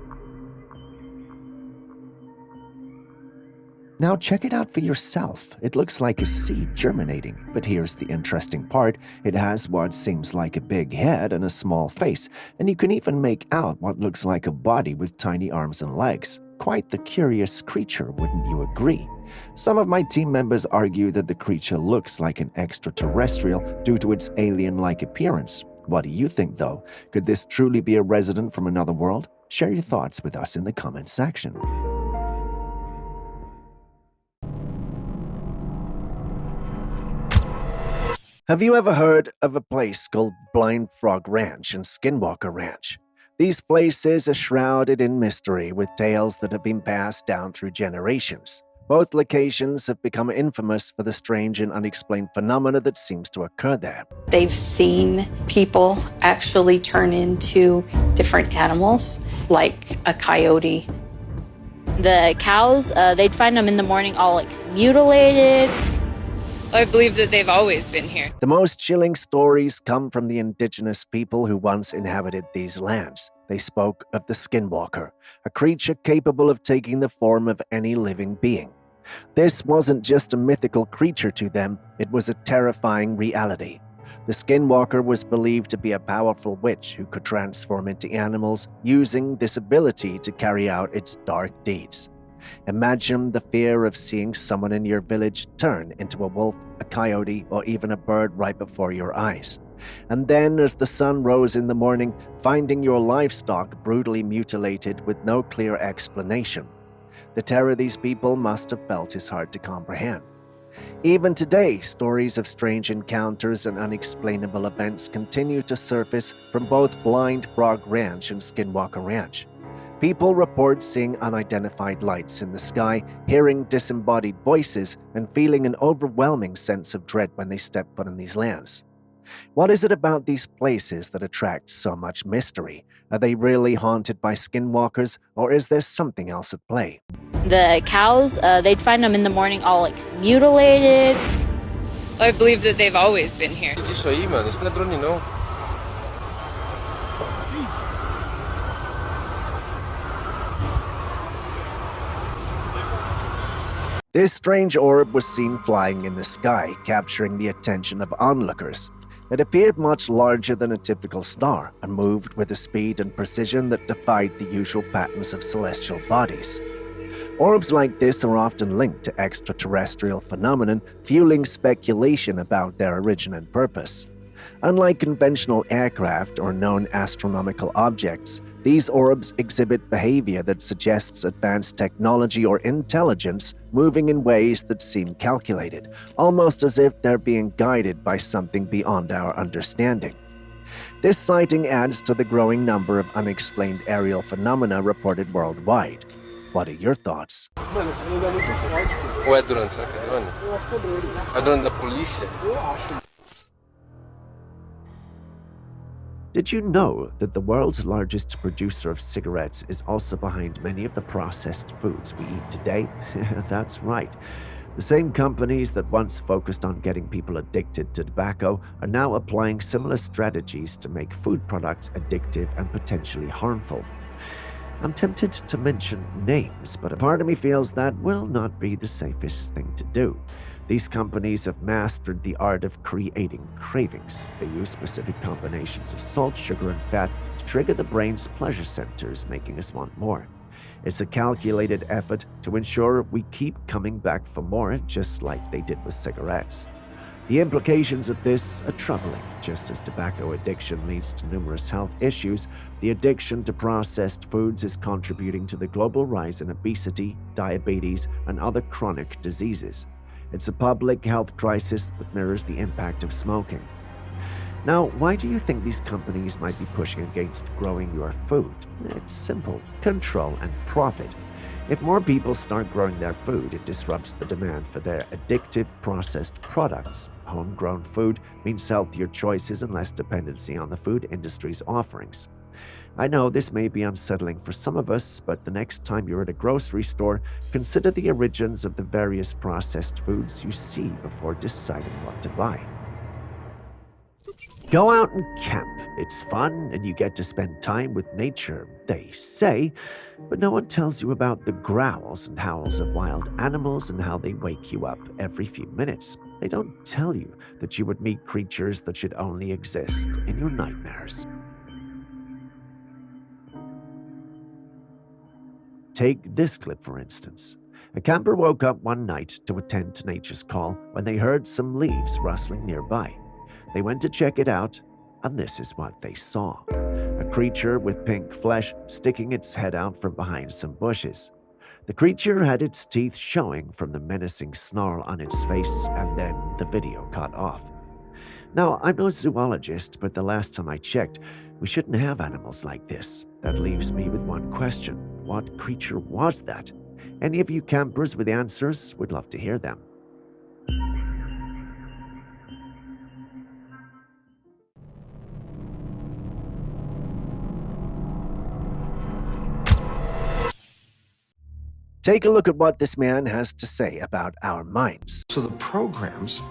Now check it out for yourself. It looks like a seed germinating, but here's the interesting part. It has what seems like a big head and a small face, and you can even make out what looks like a body with tiny arms and legs. Quite the curious creature, wouldn't you agree? Some of my team members argue that the creature looks like an extraterrestrial due to its alien-like appearance. What do you think, though? Could this truly be a resident from another world? Share your thoughts with us in the comments section. Have you ever heard of a place called Blind Frog Ranch and Skinwalker Ranch? These places are shrouded in mystery with tales that have been passed down through generations. Both locations have become infamous for the strange and unexplained phenomena that seems to occur there. They've seen people actually turn into different animals, like a coyote. The cows, they'd find them in the morning all mutilated. I believe that they've always been here. The most chilling stories come from the indigenous people who once inhabited these lands. They spoke of the skinwalker, a creature capable of taking the form of any living being. This wasn't just a mythical creature to them, it was a terrifying reality. The skinwalker was believed to be a powerful witch who could transform into animals, using this ability to carry out its dark deeds. Imagine the fear of seeing someone in your village turn into a wolf, a coyote, or even a bird right before your eyes. And then, as the sun rose in the morning, finding your livestock brutally mutilated with no clear explanation. The terror these people must have felt is hard to comprehend. Even today, stories of strange encounters and unexplainable events continue to surface from both Blind Frog Ranch and Skinwalker Ranch. People report seeing unidentified lights in the sky, hearing disembodied voices, and feeling an overwhelming sense of dread when they step foot in these lands. What is it about these places that attracts so much mystery? Are they really haunted by skinwalkers, or is there something else at play? The cows, they'd find them in the morning all mutilated. I believe that they've always been here. This strange orb was seen flying in the sky, capturing the attention of onlookers. It appeared much larger than a typical star and moved with a speed and precision that defied the usual patterns of celestial bodies. Orbs like this are often linked to extraterrestrial phenomenon, fueling speculation about their origin and purpose. Unlike conventional aircraft or known astronomical objects, these orbs exhibit behavior that suggests advanced technology or intelligence moving in ways that seem calculated, almost as if they're being guided by something beyond our understanding. This sighting adds to the growing number of unexplained aerial phenomena reported worldwide. What are your thoughts? Did you know that the world's largest producer of cigarettes is also behind many of the processed foods we eat today? That's right. The same companies that once focused on getting people addicted to tobacco are now applying similar strategies to make food products addictive and potentially harmful. I'm tempted to mention names, but a part of me feels that will not be the safest thing to do. These companies have mastered the art of creating cravings. They use specific combinations of salt, sugar, and fat to trigger the brain's pleasure centers, making us want more. It's a calculated effort to ensure we keep coming back for more, just like they did with cigarettes. The implications of this are troubling. Just as tobacco addiction leads to numerous health issues, the addiction to processed foods is contributing to the global rise in obesity, diabetes, and other chronic diseases. It's a public health crisis that mirrors the impact of smoking. Now, why do you think these companies might be pushing against growing your food? It's simple: control and profit. If more people start growing their food, it disrupts the demand for their addictive processed products. Homegrown food means healthier choices and less dependency on the food industry's offerings. I know this may be unsettling for some of us, but the next time you're at a grocery store, consider the origins of the various processed foods you see before deciding what to buy. Go out and camp. It's fun and you get to spend time with nature, they say, but no one tells you about the growls and howls of wild animals and how they wake you up every few minutes. They don't tell you that you would meet creatures that should only exist in your nightmares. Take this clip, for instance. A camper woke up one night to attend to nature's call when they heard some leaves rustling nearby. They went to check it out, and this is what they saw. A creature with pink flesh sticking its head out from behind some bushes. The creature had its teeth showing from the menacing snarl on its face, and then the video cut off. Now, I'm no zoologist, but the last time I checked, we shouldn't have animals like this. That leaves me with one question. What creature was that? Any of you campers with answers would love to hear them. Take a look at what this man has to say about our minds. So the programs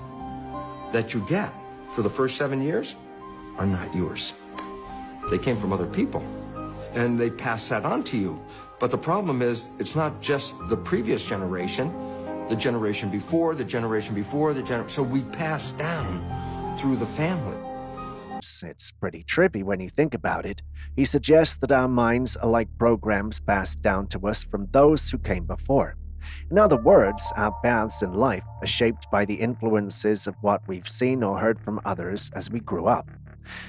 that you get for the first 7 years are not yours. They came from other people, and they pass that on to you. But the problem is, it's not just the previous generation, the generation before, the generation before, so we pass down through the family. It's pretty trippy when you think about it. He suggests that our minds are like programs passed down to us from those who came before. In other words, our paths in life are shaped by the influences of what we've seen or heard from others as we grew up.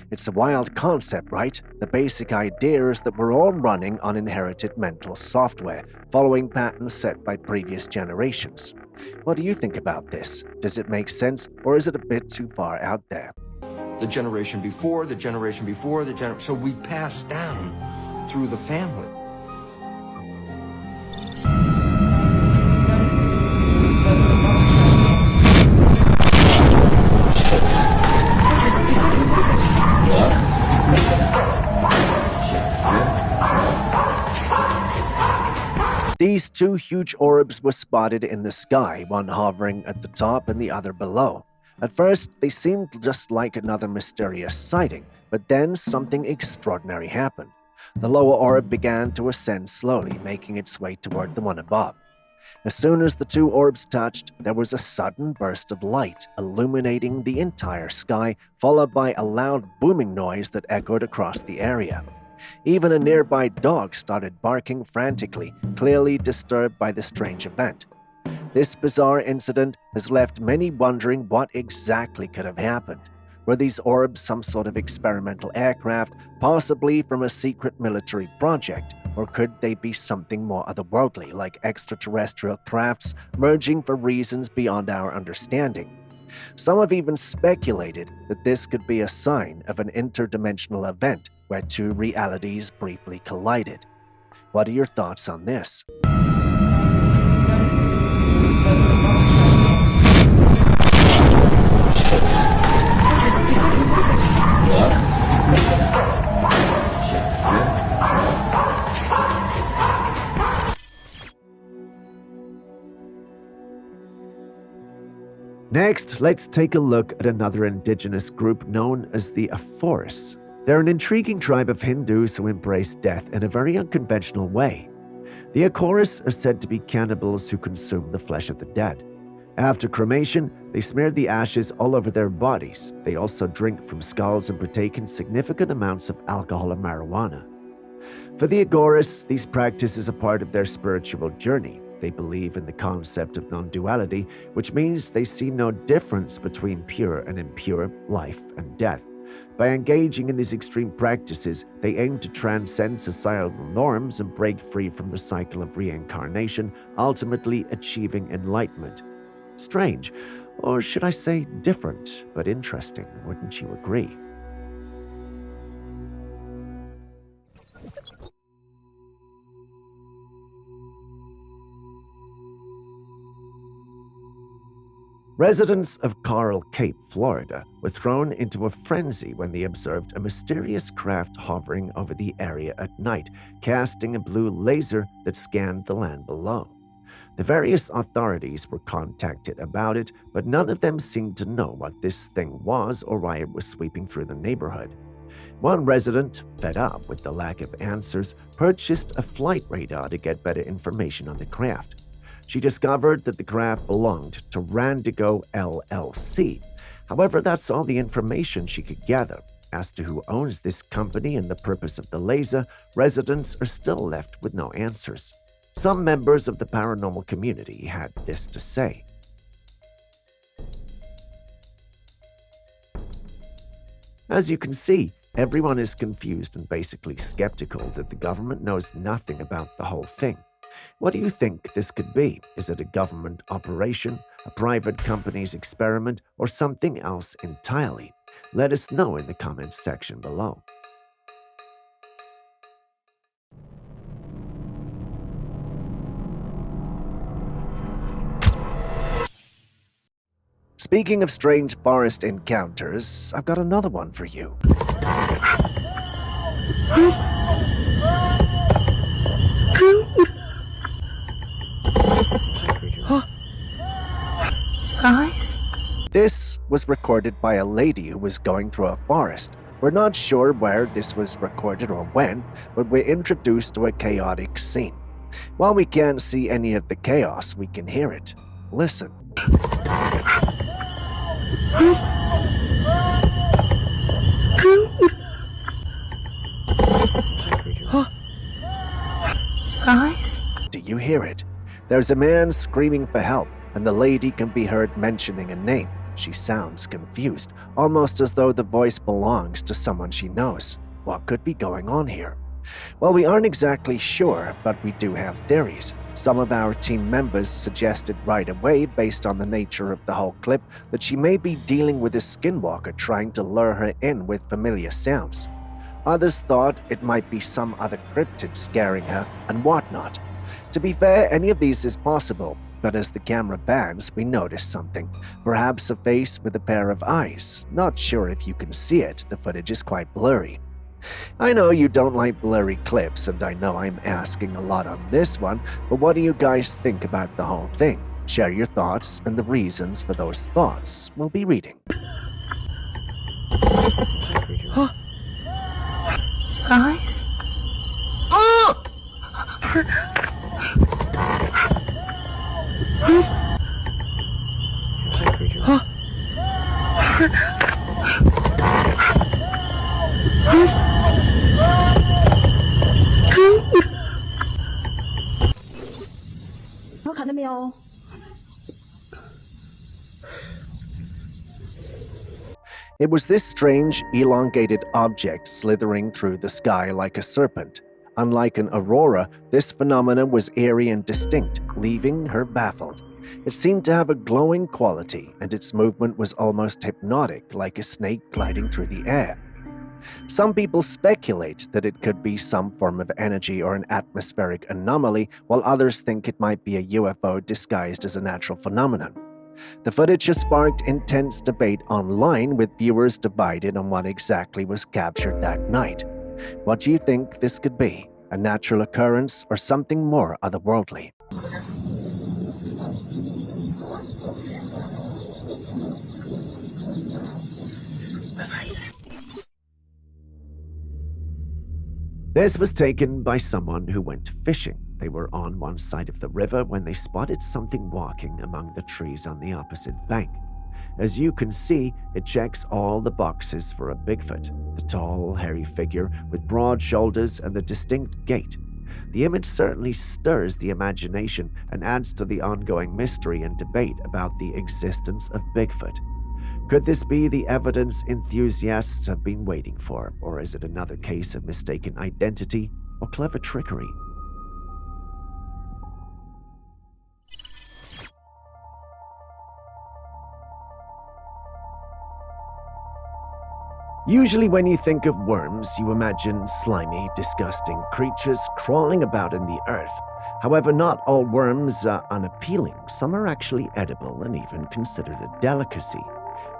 It's a wild concept, right? The basic idea is that we're all running on inherited mental software, following patterns set by previous generations. What do you think about this? Does it make sense, or is it a bit too far out there? The generation before, the generation before, so we pass down through the family. These two huge orbs were spotted in the sky, one hovering at the top and the other below. At first, they seemed just like another mysterious sighting, but then something extraordinary happened. The lower orb began to ascend slowly, making its way toward the one above. As soon as the two orbs touched, there was a sudden burst of light, illuminating the entire sky, followed by a loud booming noise that echoed across the area. Even a nearby dog started barking frantically, clearly disturbed by the strange event. This bizarre incident has left many wondering what exactly could have happened. Were these orbs some sort of experimental aircraft, possibly from a secret military project, or could they be something more otherworldly, like extraterrestrial crafts merging for reasons beyond our understanding? Some have even speculated that this could be a sign of an interdimensional event where two realities briefly collided. What are your thoughts on this? Next, let's take a look at another indigenous group known as the Aforis. They're an intriguing tribe of Hindus who embrace death in a very unconventional way. The Aforis are said to be cannibals who consume the flesh of the dead. After cremation, they smear the ashes all over their bodies. They also drink from skulls and partake in significant amounts of alcohol and marijuana. For the Agoras, these practices are part of their spiritual journey. They believe in the concept of non-duality, which means they see no difference between pure and impure, life and death. By engaging in these extreme practices, they aim to transcend societal norms and break free from the cycle of reincarnation, ultimately achieving enlightenment. Strange, or should I say different, but interesting, wouldn't you agree? Residents of Coral Cape, Florida, were thrown into a frenzy when they observed a mysterious craft hovering over the area at night, casting a blue laser that scanned the land below. The various authorities were contacted about it, but none of them seemed to know what this thing was or why it was sweeping through the neighborhood. One resident, fed up with the lack of answers, purchased a flight radar to get better information on the craft. She discovered that the craft belonged to Randigo LLC. However, that's all the information she could gather. As to who owns this company and the purpose of the laser, residents are still left with no answers. Some members of the paranormal community had this to say. As you can see, everyone is confused and basically skeptical that the government knows nothing about the whole thing. What do you think this could be? Is it a government operation, a private company's experiment, or something else entirely? Let us know in the comments section below. Speaking of strange forest encounters, I've got another one for you. This was recorded by a lady who was going through a forest. We're not sure where this was recorded or when, but we're introduced to a chaotic scene. While we can't see any of the chaos, we can hear it. Listen. Do you hear it? There's a man screaming for help, and the lady can be heard mentioning a name. She sounds confused, almost as though the voice belongs to someone she knows. What could be going on here? Well, we aren't exactly sure, but we do have theories. Some of our team members suggested right away, based on the nature of the whole clip, that she may be dealing with a skinwalker trying to lure her in with familiar sounds. Others thought it might be some other cryptid scaring her and whatnot. To be fair, any of these is possible, but as the camera pans, we notice something. Perhaps a face with a pair of eyes. Not sure if you can see it, the footage is quite blurry. I know you don't like blurry clips, and I know I'm asking a lot on this one, but what do you guys think about the whole thing? Share your thoughts and the reasons for those thoughts. We'll be reading. Eyes? It was this strange, elongated object slithering through the sky like a serpent. Unlike an aurora, this phenomenon was eerie and distinct, leaving her baffled. It seemed to have a glowing quality, and its movement was almost hypnotic, like a snake gliding through the air. Some people speculate that it could be some form of energy or an atmospheric anomaly, while others think it might be a UFO disguised as a natural phenomenon. The footage has sparked intense debate online, with viewers divided on what exactly was captured that night. What do you think this could be? A natural occurrence or something more otherworldly? This was taken by someone who went fishing. They were on one side of the river when they spotted something walking among the trees on the opposite bank. As you can see, it checks all the boxes for a Bigfoot, the tall, hairy figure with broad shoulders and the distinct gait. The image certainly stirs the imagination and adds to the ongoing mystery and debate about the existence of Bigfoot. Could this be the evidence enthusiasts have been waiting for, or is it another case of mistaken identity or clever trickery? Usually when you think of worms, you imagine slimy, disgusting creatures crawling about in the earth. However, not all worms are unappealing. Some are actually edible and even considered a delicacy.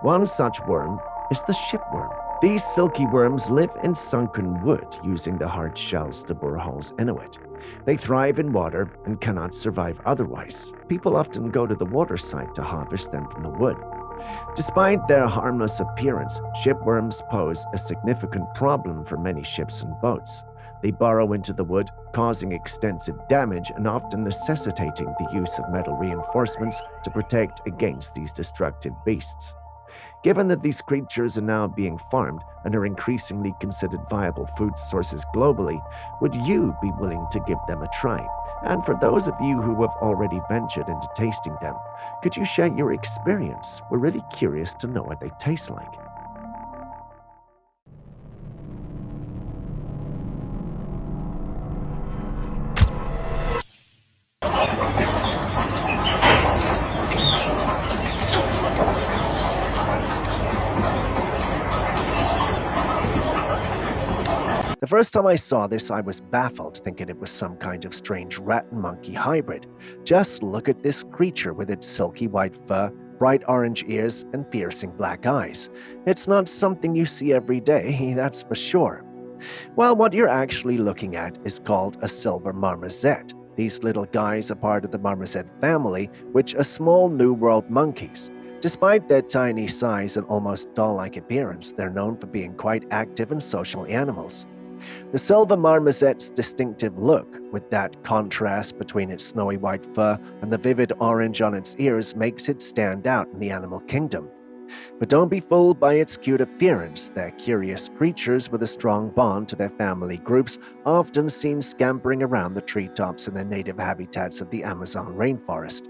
One such worm is the shipworm. These silky worms live in sunken wood, using the hard shells to bore holes into it. They thrive in water and cannot survive otherwise. People often go to the waterside to harvest them from the wood. Despite their harmless appearance, shipworms pose a significant problem for many ships and boats. They burrow into the wood, causing extensive damage and often necessitating the use of metal reinforcements to protect against these destructive beasts. Given that these creatures are now being farmed and are increasingly considered viable food sources globally, would you be willing to give them a try? And for those of you who have already ventured into tasting them, could you share your experience? We're really curious to know what they taste like. The first time I saw this, I was baffled, thinking it was some kind of strange rat and monkey hybrid. Just look at this creature with its silky white fur, bright orange ears and piercing black eyes. It's not something you see every day, that's for sure. Well, what you're actually looking at is called a silver marmoset. These little guys are part of the marmoset family, which are small New World monkeys. Despite their tiny size and almost doll-like appearance, they're known for being quite active and social animals. The silver marmoset's distinctive look, with that contrast between its snowy white fur and the vivid orange on its ears, makes it stand out in the animal kingdom. But don't be fooled by its cute appearance. They're curious creatures with a strong bond to their family groups, often seen scampering around the treetops in their native habitats of the Amazon rainforest.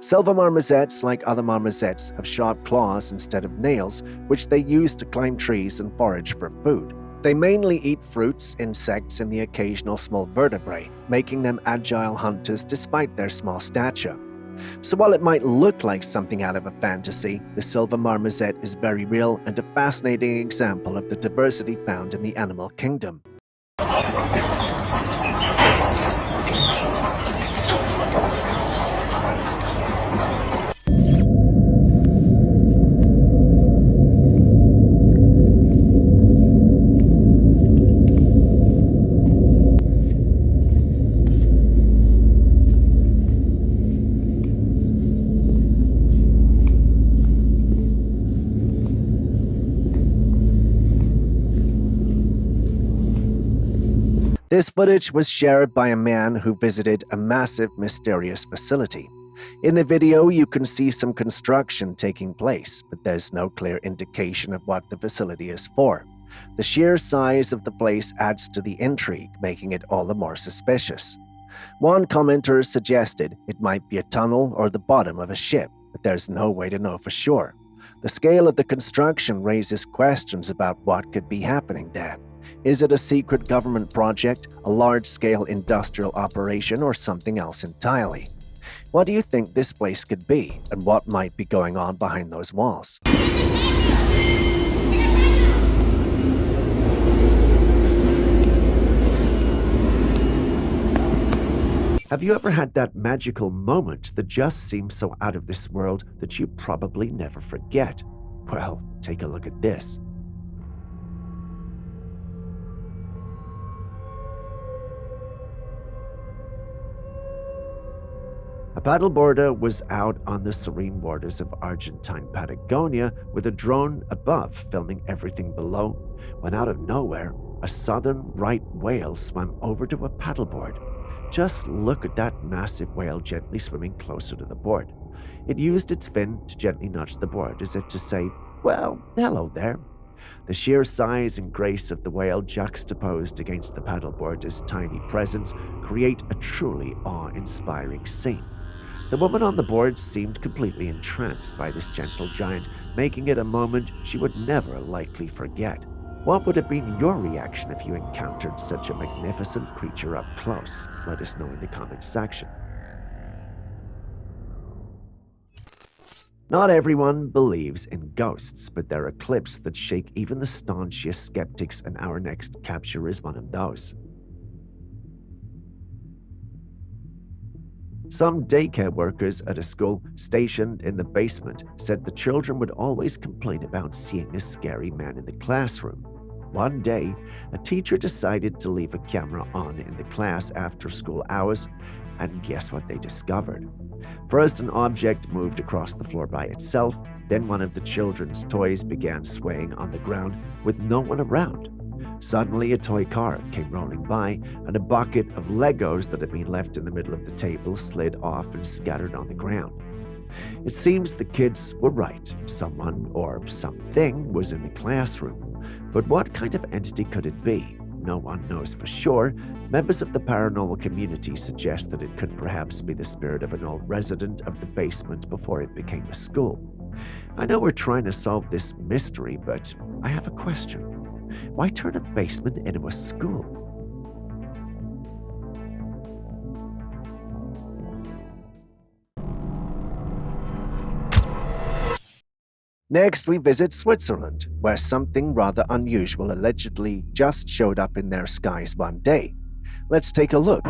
Silver marmosets, like other marmosets, have sharp claws instead of nails, which they use to climb trees and forage for food. They mainly eat fruits, insects, and the occasional small vertebrae, making them agile hunters despite their small stature. So while it might look like something out of a fantasy, the silver marmoset is very real and a fascinating example of the diversity found in the animal kingdom. This footage was shared by a man who visited a massive, mysterious facility. In the video, you can see some construction taking place, but there's no clear indication of what the facility is for. The sheer size of the place adds to the intrigue, making it all the more suspicious. One commenter suggested it might be a tunnel or the bottom of a ship, but there's no way to know for sure. The scale of the construction raises questions about what could be happening there. Is it a secret government project, a large-scale industrial operation, or something else entirely? What do you think this place could be, and what might be going on behind those walls? Have you ever had that magical moment that just seems so out of this world that you probably never forget? Well, take a look at this. A paddleboarder was out on the serene waters of Argentine Patagonia with a drone above filming everything below, when out of nowhere, a southern right whale swam over to a paddleboard. Just look at that massive whale gently swimming closer to the board. It used its fin to gently nudge the board as if to say, "Well, hello there." The sheer size and grace of the whale juxtaposed against the paddleboarder's tiny presence create a truly awe-inspiring scene. The woman on the board seemed completely entranced by this gentle giant, making it a moment she would never likely forget. What would have been your reaction if you encountered such a magnificent creature up close? Let us know in the comments section. Not everyone believes in ghosts, but there are clips that shake even the staunchest skeptics, and our next capture is one of those. Some daycare workers at a school stationed in the basement said the children would always complain about seeing a scary man in the classroom. One day, a teacher decided to leave a camera on in the class after school hours, and guess what they discovered? First, an object moved across the floor by itself, then one of the children's toys began swaying on the ground with no one around. Suddenly, a toy car came rolling by, and a bucket of Legos that had been left in the middle of the table slid off and scattered on the ground. It seems the kids were right. Someone or something was in the classroom. But what kind of entity could it be? No one knows for sure. Members of the paranormal community suggest that it could perhaps be the spirit of an old resident of the basement before it became a school. I know we're trying to solve this mystery, but I have a question. Why turn a basement into a school? Next, we visit Switzerland, where something rather unusual allegedly just showed up in their skies one day. Let's take a look.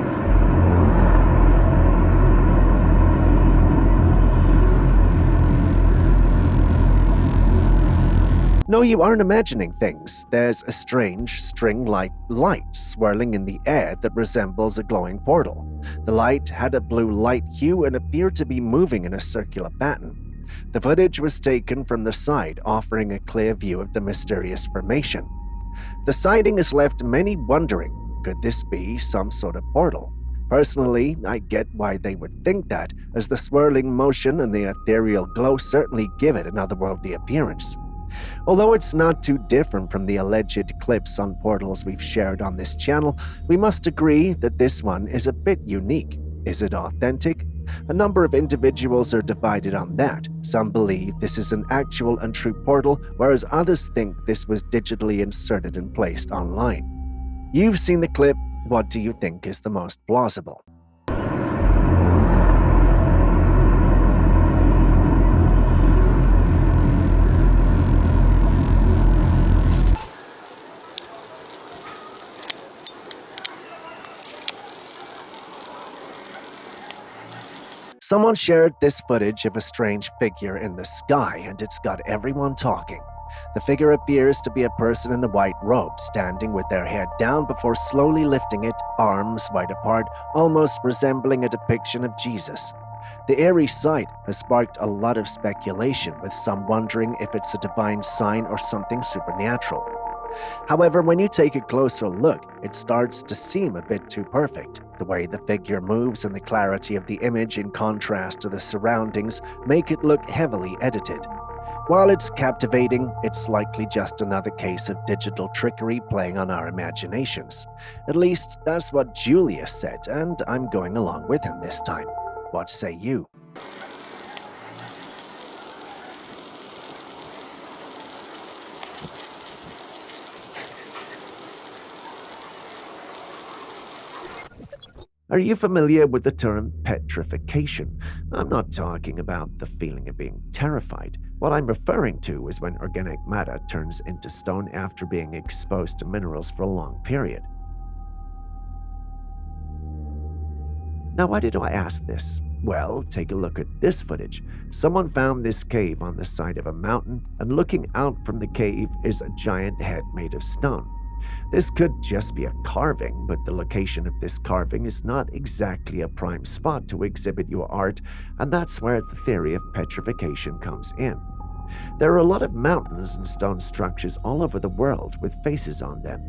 No, you aren't imagining things. There's a strange, string-like light swirling in the air that resembles a glowing portal. The light had a blue light hue and appeared to be moving in a circular pattern. The footage was taken from the side, offering a clear view of the mysterious formation. The sighting has left many wondering, could this be some sort of portal? Personally, I get why they would think that, as the swirling motion and the ethereal glow certainly give it an otherworldly appearance. Although it's not too different from the alleged clips on portals we've shared on this channel, we must agree that this one is a bit unique. Is it authentic? A number of individuals are divided on that. Some believe this is an actual and true portal, whereas others think this was digitally inserted and placed online. You've seen the clip. What do you think is the most plausible? Someone shared this footage of a strange figure in the sky, and it's got everyone talking. The figure appears to be a person in a white robe, standing with their head down before slowly lifting it, arms wide apart, almost resembling a depiction of Jesus. The eerie sight has sparked a lot of speculation, with some wondering if it's a divine sign or something supernatural. However, when you take a closer look, it starts to seem a bit too perfect. The way the figure moves and the clarity of the image in contrast to the surroundings make it look heavily edited. While it's captivating, it's likely just another case of digital trickery playing on our imaginations. At least that's what Julius said, and I'm going along with him this time. What say you? Are you familiar with the term petrification? I'm not talking about the feeling of being terrified. What I'm referring to is when organic matter turns into stone after being exposed to minerals for a long period. Now, why did I ask this? Well, take a look at this footage. Someone found this cave on the side of a mountain, and looking out from the cave is a giant head made of stone. This could just be a carving, but the location of this carving is not exactly a prime spot to exhibit your art, and that's where the theory of petrification comes in. There are a lot of mountains and stone structures all over the world with faces on them.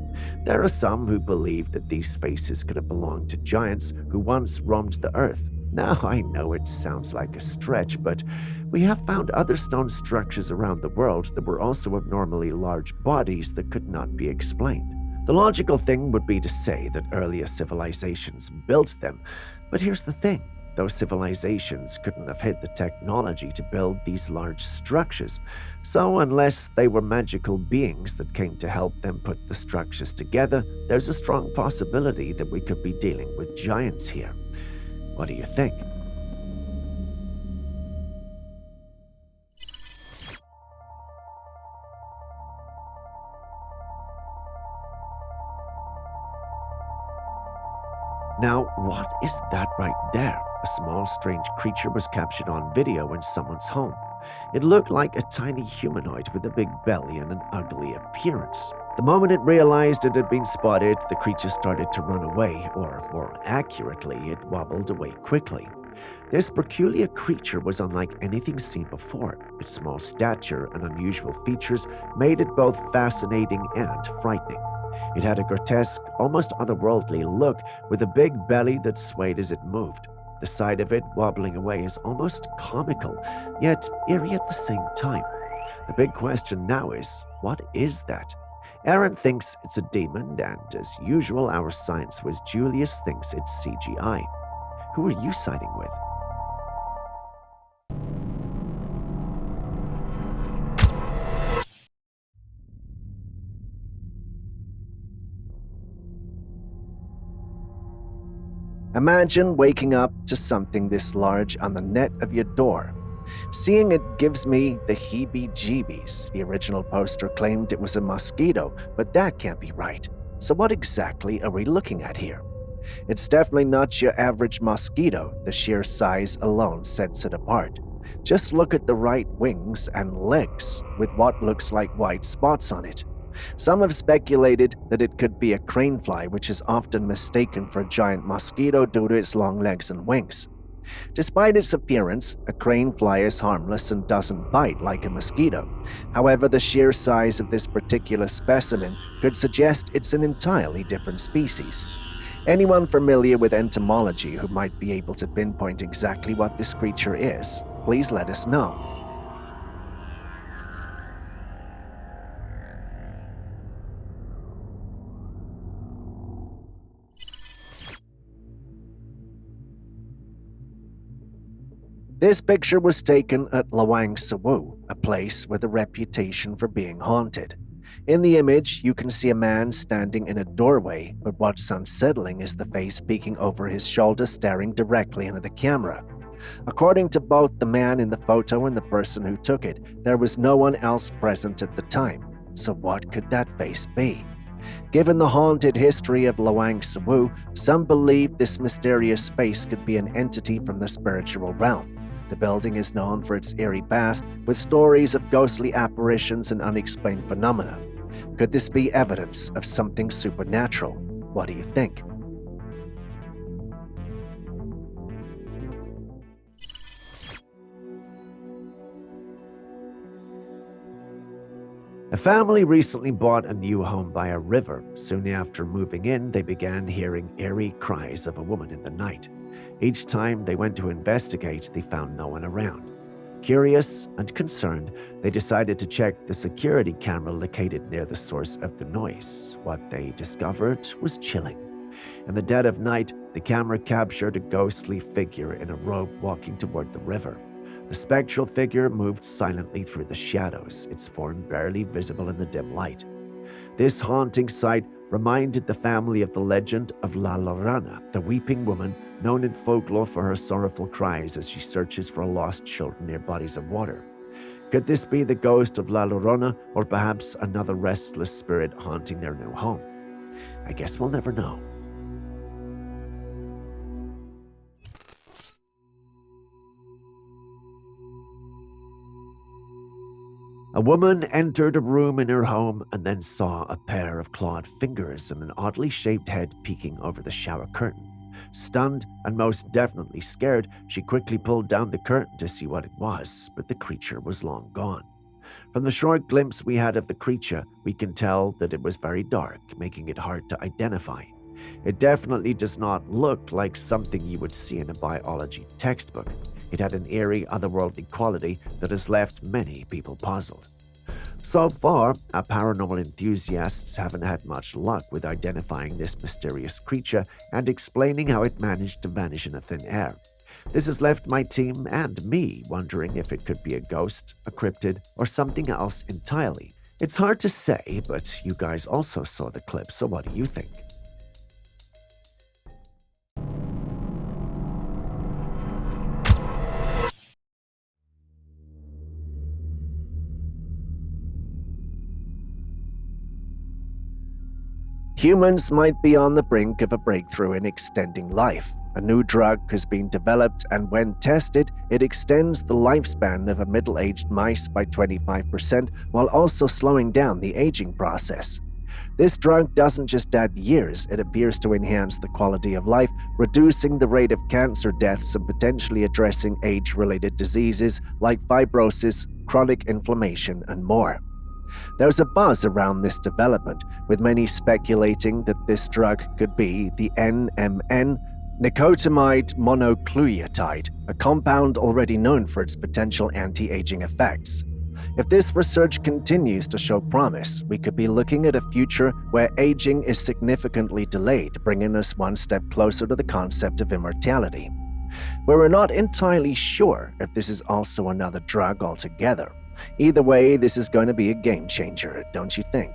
There are some who believe that these faces could have belonged to giants who once roamed the earth. Now, I know it sounds like a stretch, but we have found other stone structures around the world that were also abnormally large bodies that could not be explained. The logical thing would be to say that earlier civilizations built them, but here's the thing. Those civilizations couldn't have had the technology to build these large structures, so unless they were magical beings that came to help them put the structures together, there's a strong possibility that we could be dealing with giants here. What do you think? Now, what is that right there? A small, strange creature was captured on video in someone's home. It looked like a tiny humanoid with a big belly and an ugly appearance. The moment it realized it had been spotted, the creature started to run away, or more accurately, it wobbled away quickly. This peculiar creature was unlike anything seen before. Its small stature and unusual features made it both fascinating and frightening. It had a grotesque, almost otherworldly look with a big belly that swayed as it moved. The sight of it wobbling away is almost comical, yet eerie at the same time. The big question now is, what is that? Aaron thinks it's a demon, and as usual, our science whiz Julius thinks it's CGI. Who are you siding with? Imagine waking up to something this large on the net of your door. Seeing it gives me the heebie-jeebies. The original poster claimed it was a mosquito, but that can't be right. So what exactly are we looking at here? It's definitely not your average mosquito. The sheer size alone sets it apart. Just look at the right wings and legs with what looks like white spots on it. Some have speculated that it could be a cranefly, which is often mistaken for a giant mosquito due to its long legs and wings. Despite its appearance, a cranefly is harmless and doesn't bite like a mosquito. However, the sheer size of this particular specimen could suggest it's an entirely different species. Anyone familiar with entomology who might be able to pinpoint exactly what this creature is, please let us know. This picture was taken at Lawang Sawu, a place with a reputation for being haunted. In the image, you can see a man standing in a doorway, but what's unsettling is the face peeking over his shoulder staring directly into the camera. According to both the man in the photo and the person who took it, there was no one else present at the time. So what could that face be? Given the haunted history of Lawang Sawu, some believe this mysterious face could be an entity from the spiritual realm. The building is known for its eerie past, with stories of ghostly apparitions and unexplained phenomena. Could this be evidence of something supernatural? What do you think? A family recently bought a new home by a river. Soon after moving in, they began hearing eerie cries of a woman in the night. Each time they went to investigate, they found no one around. Curious and concerned, they decided to check the security camera located near the source of the noise. What they discovered was chilling. In the dead of night, the camera captured a ghostly figure in a robe walking toward the river. The spectral figure moved silently through the shadows, its form barely visible in the dim light. This haunting sight reminded the family of the legend of La Llorona, the weeping woman known in folklore for her sorrowful cries as she searches for lost children near bodies of water. Could this be the ghost of La Llorona, or perhaps another restless spirit haunting their new home? I guess we'll never know. A woman entered a room in her home and then saw a pair of clawed fingers and an oddly shaped head peeking over the shower curtain. Stunned and most definitely scared, she quickly pulled down the curtain to see what it was, but the creature was long gone. From the short glimpse we had of the creature, we can tell that it was very dark, making it hard to identify. It definitely does not look like something you would see in a biology textbook. It had an eerie, otherworldly quality that has left many people puzzled. So far, our paranormal enthusiasts haven't had much luck with identifying this mysterious creature and explaining how it managed to vanish in a thin air. This has left my team and me wondering if it could be a ghost, a cryptid, or something else entirely. It's hard to say, but you guys also saw the clip, so what do you think? Humans might be on the brink of a breakthrough in extending life. A new drug has been developed, and when tested, it extends the lifespan of a middle-aged mice by 25% while also slowing down the aging process. This drug doesn't just add years, it appears to enhance the quality of life, reducing the rate of cancer deaths and potentially addressing age-related diseases like fibrosis, chronic inflammation, and more. There's a buzz around this development, with many speculating that this drug could be the NMN, nicotinamide monocleotide, a compound already known for its potential anti-aging effects. If this research continues to show promise, we could be looking at a future where aging is significantly delayed, bringing us one step closer to the concept of immortality. We're not entirely sure if this is also another drug altogether. Either way, this is going to be a game changer, don't you think?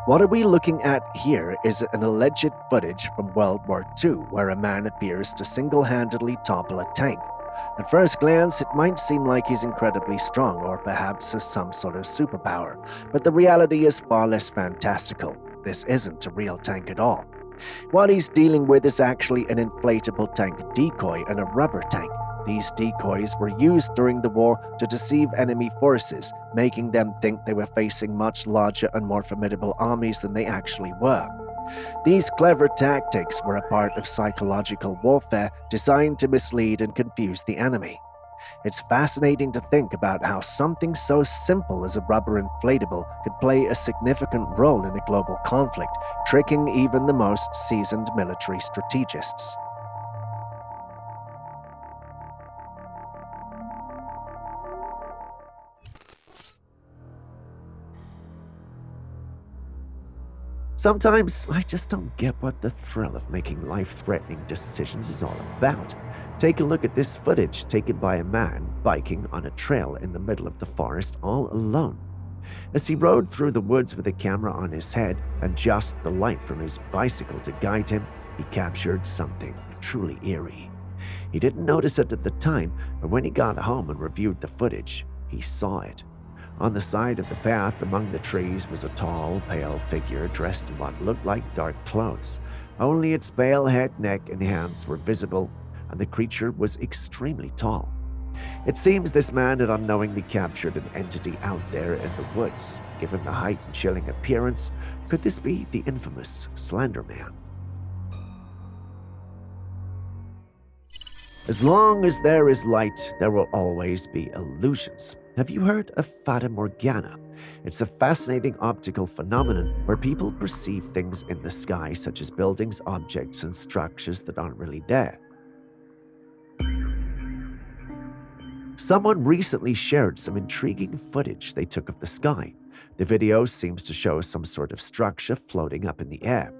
What are we looking at here is an alleged footage from World War II where a man appears to single-handedly topple a tank. At first glance, it might seem like he's incredibly strong or perhaps has some sort of superpower, but the reality is far less fantastical. This isn't a real tank at all. What he's dealing with is actually an inflatable tank decoy and a rubber tank. These decoys were used during the war to deceive enemy forces, making them think they were facing much larger and more formidable armies than they actually were. These clever tactics were a part of psychological warfare designed to mislead and confuse the enemy. It's fascinating to think about how something so simple as a rubber inflatable could play a significant role in a global conflict, tricking even the most seasoned military strategists. Sometimes I just don't get what the thrill of making life-threatening decisions is all about. Take a look at this footage taken by a man biking on a trail in the middle of the forest all alone. As he rode through the woods with a camera on his head and just the light from his bicycle to guide him, he captured something truly eerie. He didn't notice it at the time, but when he got home and reviewed the footage, he saw it. On the side of the path among the trees was a tall, pale figure dressed in what looked like dark clothes. Only its pale head, neck, and hands were visible, and the creature was extremely tall. It seems this man had unknowingly captured an entity out there in the woods. Given the height and chilling appearance, could this be the infamous Slender Man? As long as there is light, there will always be illusions. Have you heard of Fata Morgana? It's a fascinating optical phenomenon where people perceive things in the sky, such as buildings, objects, and structures that aren't really there. Someone recently shared some intriguing footage they took of the sky. The video seems to show some sort of structure floating up in the air.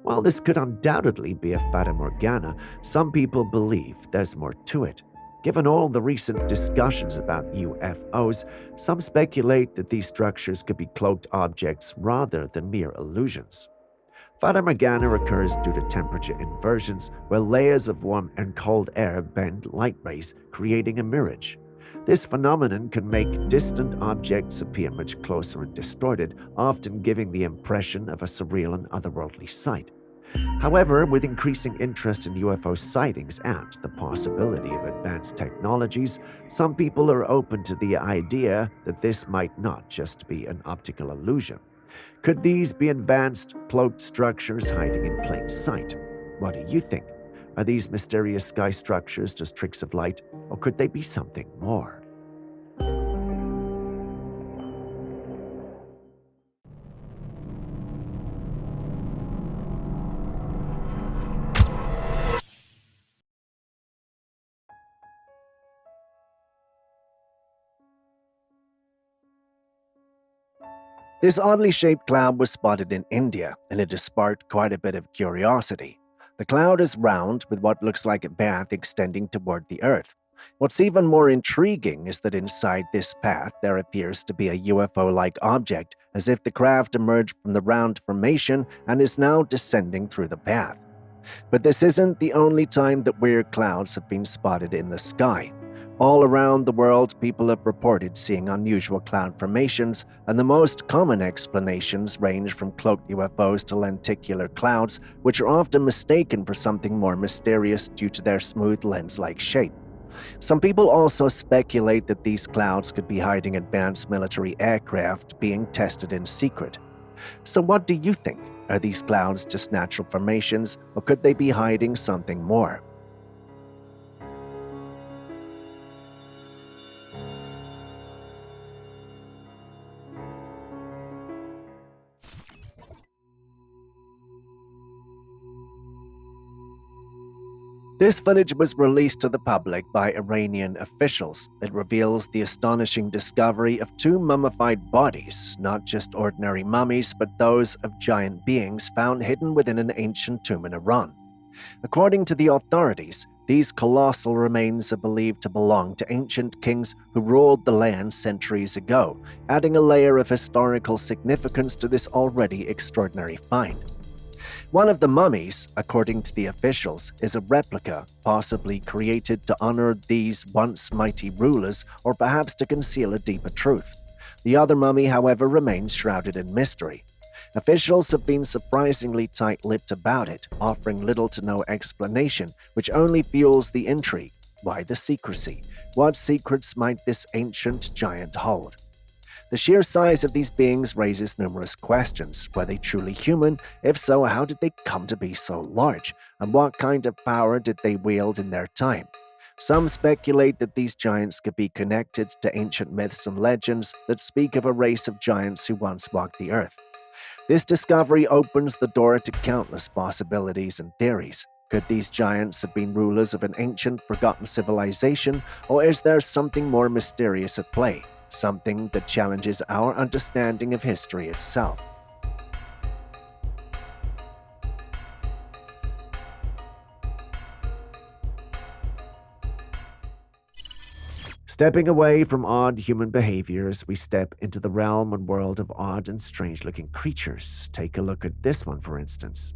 While this could undoubtedly be a Fata Morgana, some people believe there's more to it. Given all the recent discussions about UFOs, some speculate that these structures could be cloaked objects rather than mere illusions. Fata Morgana occurs due to temperature inversions, where layers of warm and cold air bend light rays, creating a mirage. This phenomenon can make distant objects appear much closer and distorted, often giving the impression of a surreal and otherworldly sight. However, with increasing interest in UFO sightings and the possibility of advanced technologies, some people are open to the idea that this might not just be an optical illusion. Could these be advanced, cloaked structures hiding in plain sight? What do you think? Are these mysterious sky structures just tricks of light, or could they be something more? This oddly shaped cloud was spotted in India, and it has sparked quite a bit of curiosity. The cloud is round, with what looks like a path extending toward the Earth. What's even more intriguing is that inside this path there appears to be a UFO-like object, as if the craft emerged from the round formation and is now descending through the path. But this isn't the only time that weird clouds have been spotted in the sky. All around the world, people have reported seeing unusual cloud formations, and the most common explanations range from cloaked UFOs to lenticular clouds, which are often mistaken for something more mysterious due to their smooth lens-like shape. Some people also speculate that these clouds could be hiding advanced military aircraft being tested in secret. So what do you think? Are these clouds just natural formations, or could they be hiding something more? This footage was released to the public by Iranian officials. It reveals the astonishing discovery of two mummified bodies, not just ordinary mummies, but those of giant beings found hidden within an ancient tomb in Iran. According to the authorities, these colossal remains are believed to belong to ancient kings who ruled the land centuries ago, adding a layer of historical significance to this already extraordinary find. One of the mummies, according to the officials, is a replica, possibly created to honor these once mighty rulers or perhaps to conceal a deeper truth. The other mummy, however, remains shrouded in mystery. Officials have been surprisingly tight-lipped about it, offering little to no explanation, which only fuels the intrigue. Why the secrecy? What secrets might this ancient giant hold? The sheer size of these beings raises numerous questions. Were they truly human? If so, how did they come to be so large? And what kind of power did they wield in their time? Some speculate that these giants could be connected to ancient myths and legends that speak of a race of giants who once walked the earth. This discovery opens the door to countless possibilities and theories. Could these giants have been rulers of an ancient, forgotten civilization, or is there something more mysterious at play? Something that challenges our understanding of history itself. Stepping away from odd human behaviors, we step into the realm and world of odd and strange-looking creatures. Take a look at this one, for instance.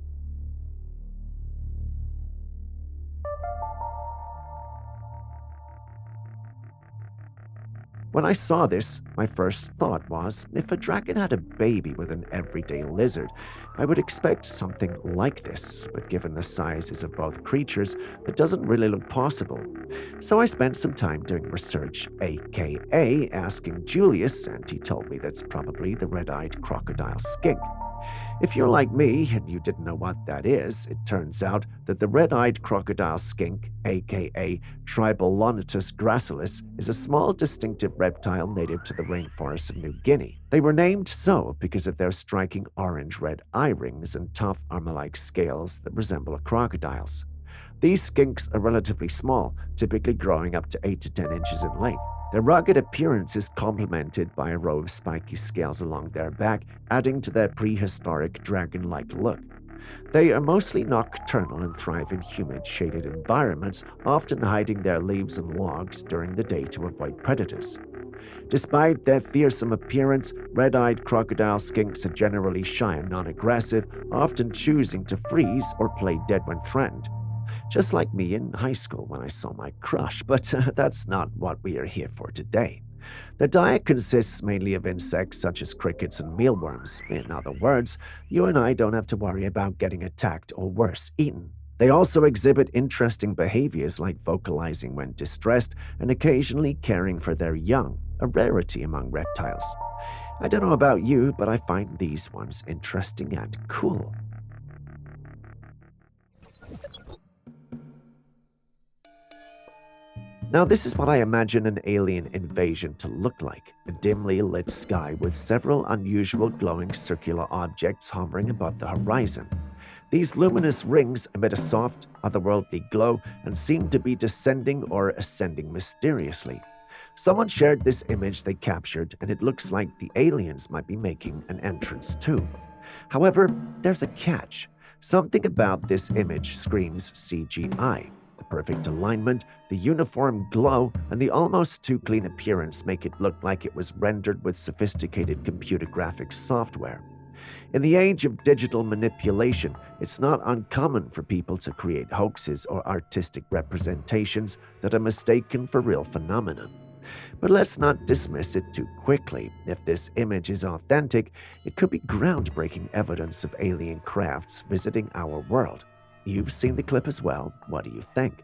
When I saw this, my first thought was, if a dragon had a baby with an everyday lizard, I would expect something like this, but given the sizes of both creatures, it doesn't really look possible. So I spent some time doing research, aka asking Julius, and he told me that's probably the red-eyed crocodile skink. If you're like me and you didn't know what that is, it turns out that the red-eyed crocodile skink, aka Tribolonotus gracilis, is a small distinctive reptile native to the rainforests of New Guinea. They were named so because of their striking orange-red eye rings and tough armor-like scales that resemble a crocodile's. These skinks are relatively small, typically growing up to 8 to 10 inches in length. Their rugged appearance is complemented by a row of spiky scales along their back, adding to their prehistoric dragon-like look. They are mostly nocturnal and thrive in humid, shaded environments, often hiding their leaves and logs during the day to avoid predators. Despite their fearsome appearance, red-eyed crocodile skinks are generally shy and non-aggressive, often choosing to freeze or play dead when threatened. Just like me in high school when I saw my crush, but that's not what we are here for today. Their diet consists mainly of insects such as crickets and mealworms. In other words, you and I don't have to worry about getting attacked or worse, eaten. They also exhibit interesting behaviors like vocalizing when distressed and occasionally caring for their young, a rarity among reptiles. I don't know about you, but I find these ones interesting and cool. Now, this is what I imagine an alien invasion to look like, a dimly lit sky with several unusual glowing circular objects hovering above the horizon. These luminous rings emit a soft, otherworldly glow and seem to be descending or ascending mysteriously. Someone shared this image they captured, and it looks like the aliens might be making an entrance too. However, there's a catch. Something about this image screams CGI. The perfect alignment, the uniform glow, and the almost too clean appearance make it look like it was rendered with sophisticated computer graphics software. In the age of digital manipulation, it's not uncommon for people to create hoaxes or artistic representations that are mistaken for real phenomena. But let's not dismiss it too quickly. If this image is authentic, it could be groundbreaking evidence of alien crafts visiting our world. You've seen the clip as well. What do you think?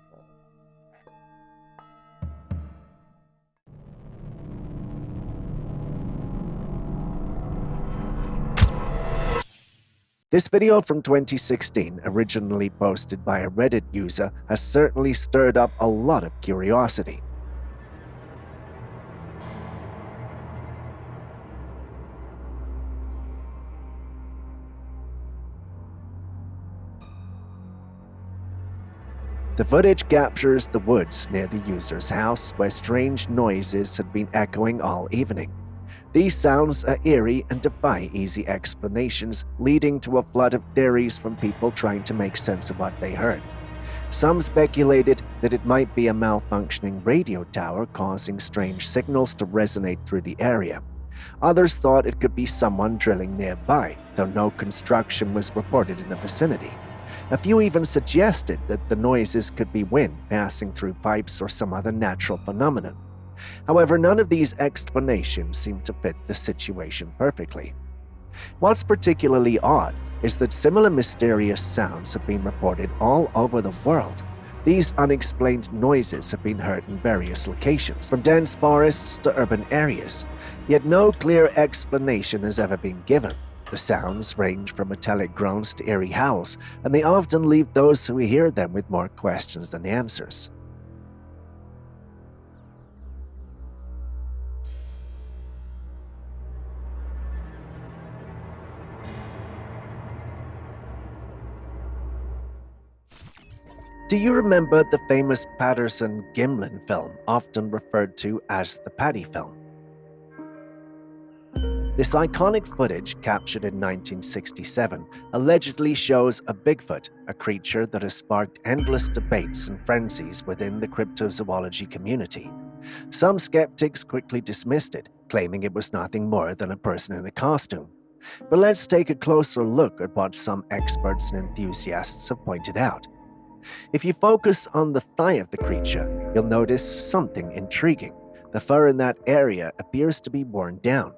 This video from 2016, originally posted by a Reddit user, has certainly stirred up a lot of curiosity. The footage captures the woods near the user's house, where strange noises had been echoing all evening. These sounds are eerie and defy easy explanations, leading to a flood of theories from people trying to make sense of what they heard. Some speculated that it might be a malfunctioning radio tower causing strange signals to resonate through the area. Others thought it could be someone drilling nearby, though no construction was reported in the vicinity. A few even suggested that the noises could be wind passing through pipes or some other natural phenomenon. However, none of these explanations seem to fit the situation perfectly. What's particularly odd is that similar mysterious sounds have been reported all over the world. These unexplained noises have been heard in various locations, from dense forests to urban areas, yet no clear explanation has ever been given. The sounds range from metallic groans to eerie howls, and they often leave those who hear them with more questions than answers. Do you remember the famous Patterson-Gimlin film, often referred to as the Paddy film? This iconic footage, captured in 1967, allegedly shows a Bigfoot, a creature that has sparked endless debates and frenzies within the cryptozoology community. Some skeptics quickly dismissed it, claiming it was nothing more than a person in a costume. But let's take a closer look at what some experts and enthusiasts have pointed out. If you focus on the thigh of the creature, you'll notice something intriguing. The fur in that area appears to be worn down.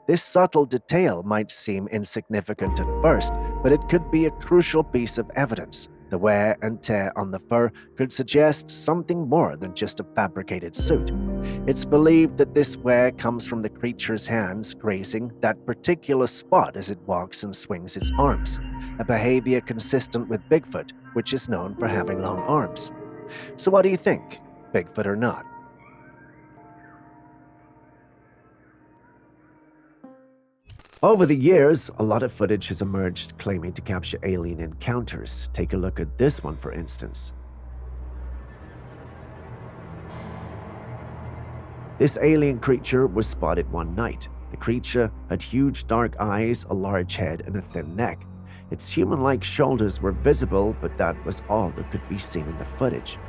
This subtle detail might seem insignificant at first, but it could be a crucial piece of evidence. The wear and tear on the fur could suggest something more than just a fabricated suit. It's believed that this wear comes from the creature's hands grazing that particular spot as it walks and swings its arms, a behavior consistent with Bigfoot, which is known for having long arms. So what do you think, Bigfoot or not? Over the years, a lot of footage has emerged claiming to capture alien encounters. Take a look at this one, for instance. This alien creature was spotted one night. The creature had huge dark eyes, a large head, and a thin neck. Its human-like shoulders were visible, but that was all that could be seen in the footage.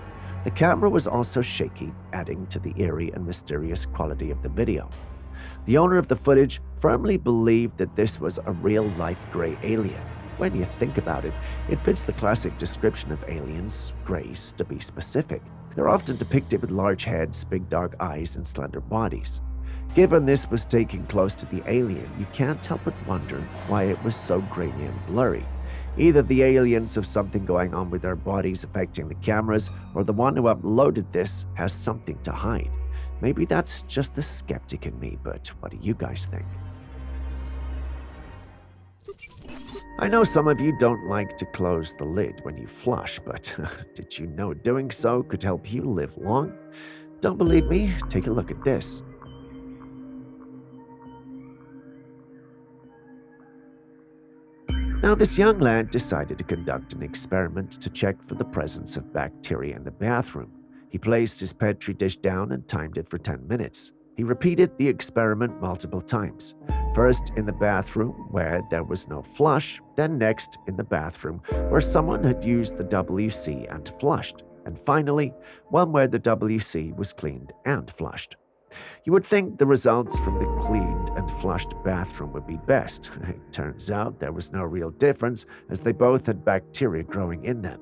The camera was also shaky, adding to the eerie and mysterious quality of the video. The owner of the footage firmly believed that this was a real-life gray alien. When you think about it, it fits the classic description of aliens, grays to be specific. They're often depicted with large heads, big dark eyes, and slender bodies. Given this was taken close to the alien, you can't help but wonder why it was so grainy and blurry. Either the aliens have something going on with their bodies affecting the cameras, or the one who uploaded this has something to hide. Maybe that's just the skeptic in me, but what do you guys think? I know some of you don't like to close the lid when you flush, but did you know doing so could help you live long? Don't believe me? Take a look at this. Now, this young lad decided to conduct an experiment to check for the presence of bacteria in the bathroom. He placed his petri dish down and timed it for 10 minutes. He repeated the experiment multiple times. First in the bathroom where there was no flush, then next in the bathroom where someone had used the WC and flushed, and finally one where the WC was cleaned and flushed. You would think the results from the cleaned and flushed bathroom would be best. It turns out there was no real difference, as they both had bacteria growing in them.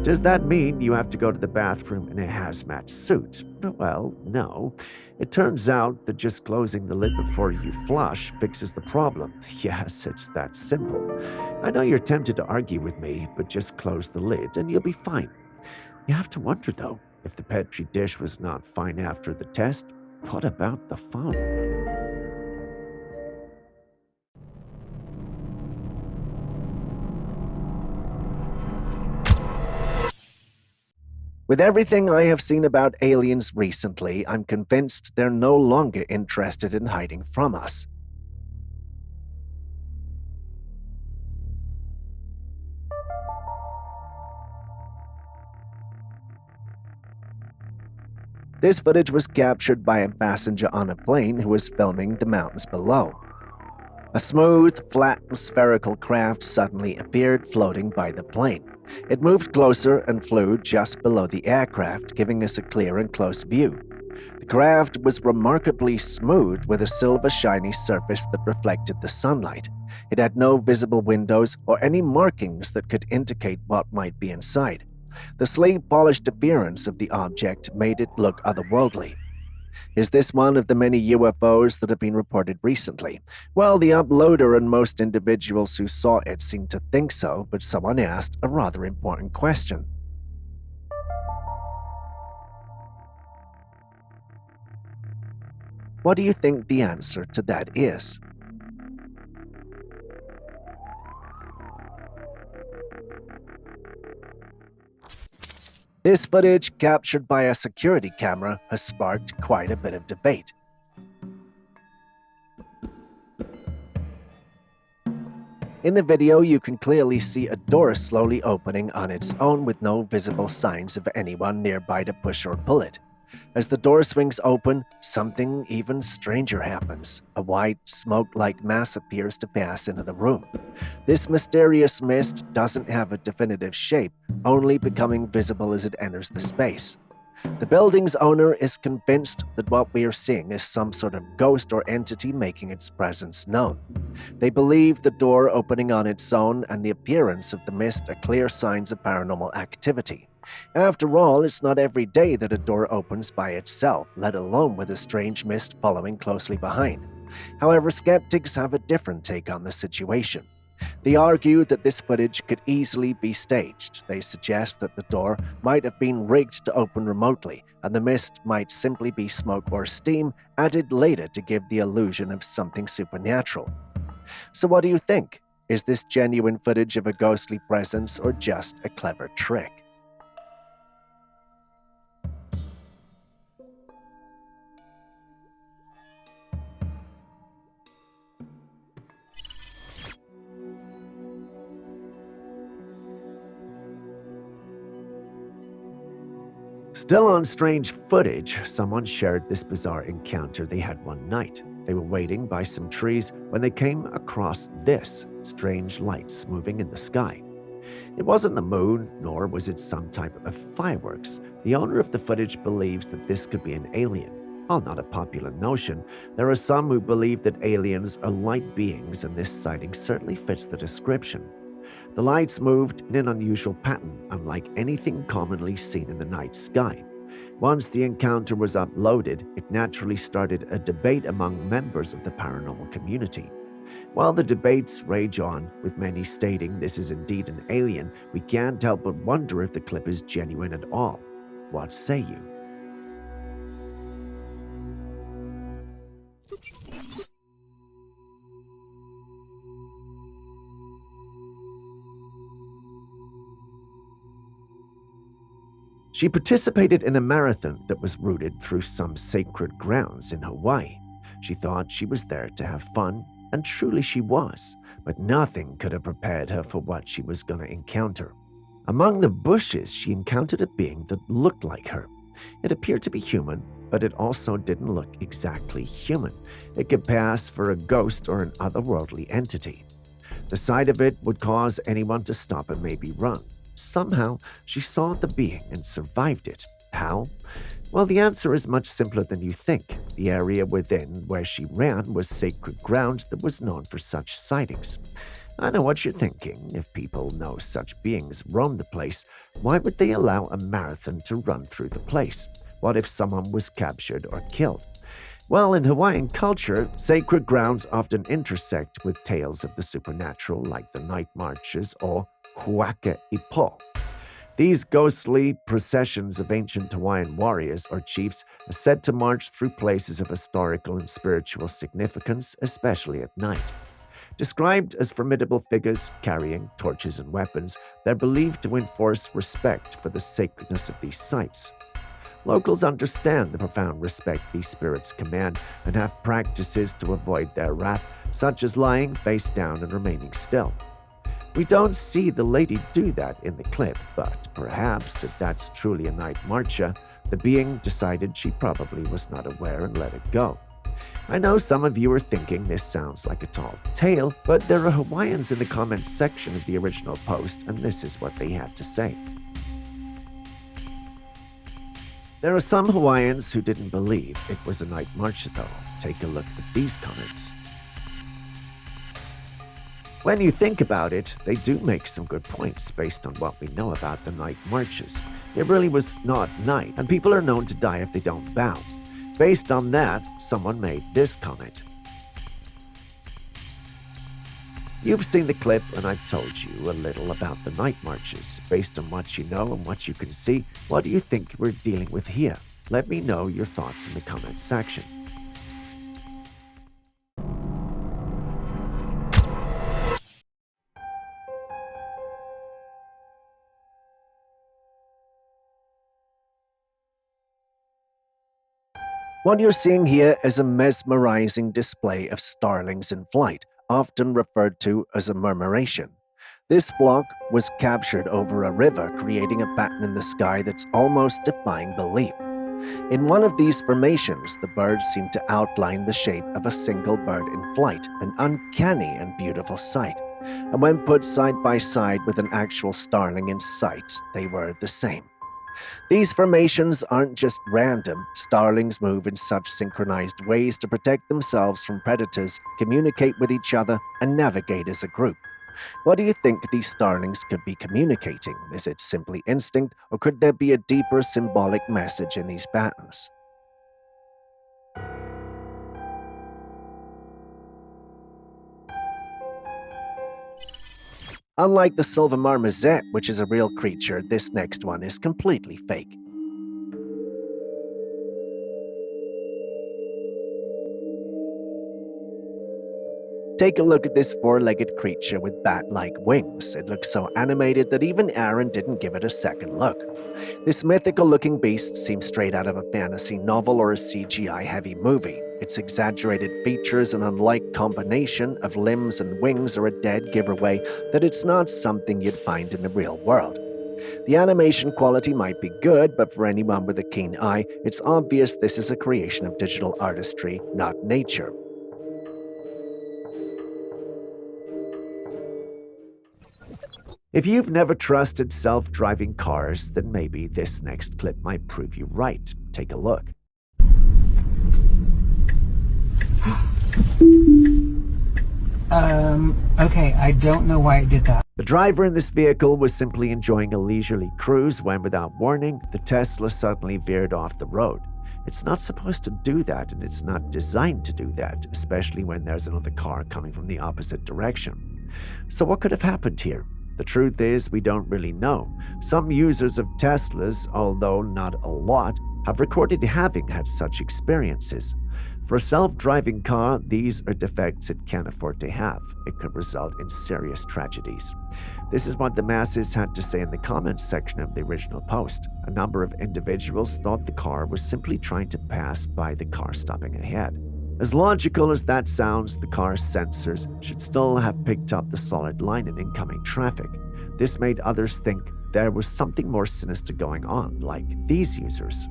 Does that mean you have to go to the bathroom in a hazmat suit? Well, no. It turns out that just closing the lid before you flush fixes the problem. Yes, it's that simple. I know you're tempted to argue with me, but just close the lid and you'll be fine. You have to wonder, though, if the petri dish was not fine after the test, what about the phone? With everything I have seen about aliens recently, I'm convinced they're no longer interested in hiding from us. This footage was captured by a passenger on a plane who was filming the mountains below. A smooth, flat, and spherical craft suddenly appeared floating by the plane. It moved closer and flew just below the aircraft, giving us a clear and close view. The craft was remarkably smooth with a silver shiny surface that reflected the sunlight. It had no visible windows or any markings that could indicate what might be inside. The slate-polished appearance of the object made it look otherworldly. Is this one of the many UFOs that have been reported recently? Well, the uploader and most individuals who saw it seemed to think so, but someone asked a rather important question. What do you think the answer to that is? This footage, captured by a security camera, has sparked quite a bit of debate. In the video, you can clearly see a door slowly opening on its own with no visible signs of anyone nearby to push or pull it. As the door swings open, something even stranger happens. A white, smoke-like mass appears to pass into the room. This mysterious mist doesn't have a definitive shape, only becoming visible as it enters the space. The building's owner is convinced that what we are seeing is some sort of ghost or entity making its presence known. They believe the door opening on its own and the appearance of the mist are clear signs of paranormal activity. After all, it's not every day that a door opens by itself, let alone with a strange mist following closely behind. However, skeptics have a different take on the situation. They argue that this footage could easily be staged. They suggest that the door might have been rigged to open remotely, and the mist might simply be smoke or steam added later to give the illusion of something supernatural. So what do you think? Is this genuine footage of a ghostly presence or just a clever trick? Still on strange footage, someone shared this bizarre encounter they had one night. They were waiting by some trees when they came across this strange lights moving in the sky. It wasn't the moon, nor was it some type of fireworks. The owner of the footage believes that this could be an alien. While not a popular notion, there are some who believe that aliens are light beings, and this sighting certainly fits the description. The lights moved in an unusual pattern, unlike anything commonly seen in the night sky. Once the encounter was uploaded, it naturally started a debate among members of the paranormal community. While the debates rage on, with many stating this is indeed an alien, we can't help but wonder if the clip is genuine at all. What say you? She participated in a marathon that was routed through some sacred grounds in Hawaii. She thought she was there to have fun, and truly she was, but nothing could have prepared her for what she was going to encounter. Among the bushes, she encountered a being that looked like her. It appeared to be human, but it also didn't look exactly human. It could pass for a ghost or an otherworldly entity. The sight of it would cause anyone to stop and maybe run. Somehow, she saw the being and survived it. How? Well, the answer is much simpler than you think. The area within where she ran was sacred ground that was known for such sightings. I know what you're thinking. If people know such beings roam the place, why would they allow a marathon to run through the place? What if someone was captured or killed? Well, in Hawaiian culture, sacred grounds often intersect with tales of the supernatural, like the night marches or Huaka Ipo. These ghostly processions of ancient Hawaiian warriors or chiefs are said to march through places of historical and spiritual significance, especially at night. Described as formidable figures carrying torches and weapons, they're believed to enforce respect for the sacredness of these sites. Locals understand the profound respect these spirits command and have practices to avoid their wrath, such as lying face down and remaining still. We don't see the lady do that in the clip, but perhaps if that's truly a night marcher, the being decided she probably was not aware and let it go. I know some of you are thinking this sounds like a tall tale, but there are Hawaiians in the comments section of the original post, and this is what they had to say. There are some Hawaiians who didn't believe it was a night march though. Take a look at these comments. When you think about it, they do make some good points based on what we know about the night marches. It really was not night, and people are known to die if they don't bow. Based on that, someone made this comment. You've seen the clip, and I've told you a little about the night marches. Based on what you know and what you can see, what do you think we're dealing with here? Let me know your thoughts in the comments section. What you're seeing here is a mesmerizing display of starlings in flight, often referred to as a murmuration. This flock was captured over a river, creating a pattern in the sky that's almost defying belief. In one of these formations, the birds seem to outline the shape of a single bird in flight, an uncanny and beautiful sight. And when put side by side with an actual starling in sight, they were the same. These formations aren't just random. Starlings move in such synchronized ways to protect themselves from predators, communicate with each other, and navigate as a group. What do you think these starlings could be communicating? Is it simply instinct, or could there be a deeper symbolic message in these patterns? Unlike the silver marmoset, which is a real creature, this next one is completely fake. Take a look at this four-legged creature with bat-like wings. It looks so animated that even Aaron didn't give it a second look. This mythical-looking beast seems straight out of a fantasy novel or a CGI-heavy movie. Its exaggerated features and unlike combination of limbs and wings are a dead giveaway that it's not something you'd find in the real world. The animation quality might be good, but for anyone with a keen eye, it's obvious this is a creation of digital artistry, not nature. If you've never trusted self-driving cars, then maybe this next clip might prove you right. Take a look. Okay, I don't know why it did that. The driver in this vehicle was simply enjoying a leisurely cruise when, without warning, the Tesla suddenly veered off the road. It's not supposed to do that, and it's not designed to do that, especially when there's another car coming from the opposite direction. So what could have happened here? The truth is, we don't really know. Some users of Teslas, although not a lot, have recorded having had such experiences. For a self-driving car, these are defects it can't afford to have. It could result in serious tragedies. This is what the masses had to say in the comments section of the original post. A number of individuals thought the car was simply trying to pass by the car stopping ahead. As logical as that sounds, the car's sensors should still have picked up the solid line in incoming traffic. This made others think there was something more sinister going on, like these users.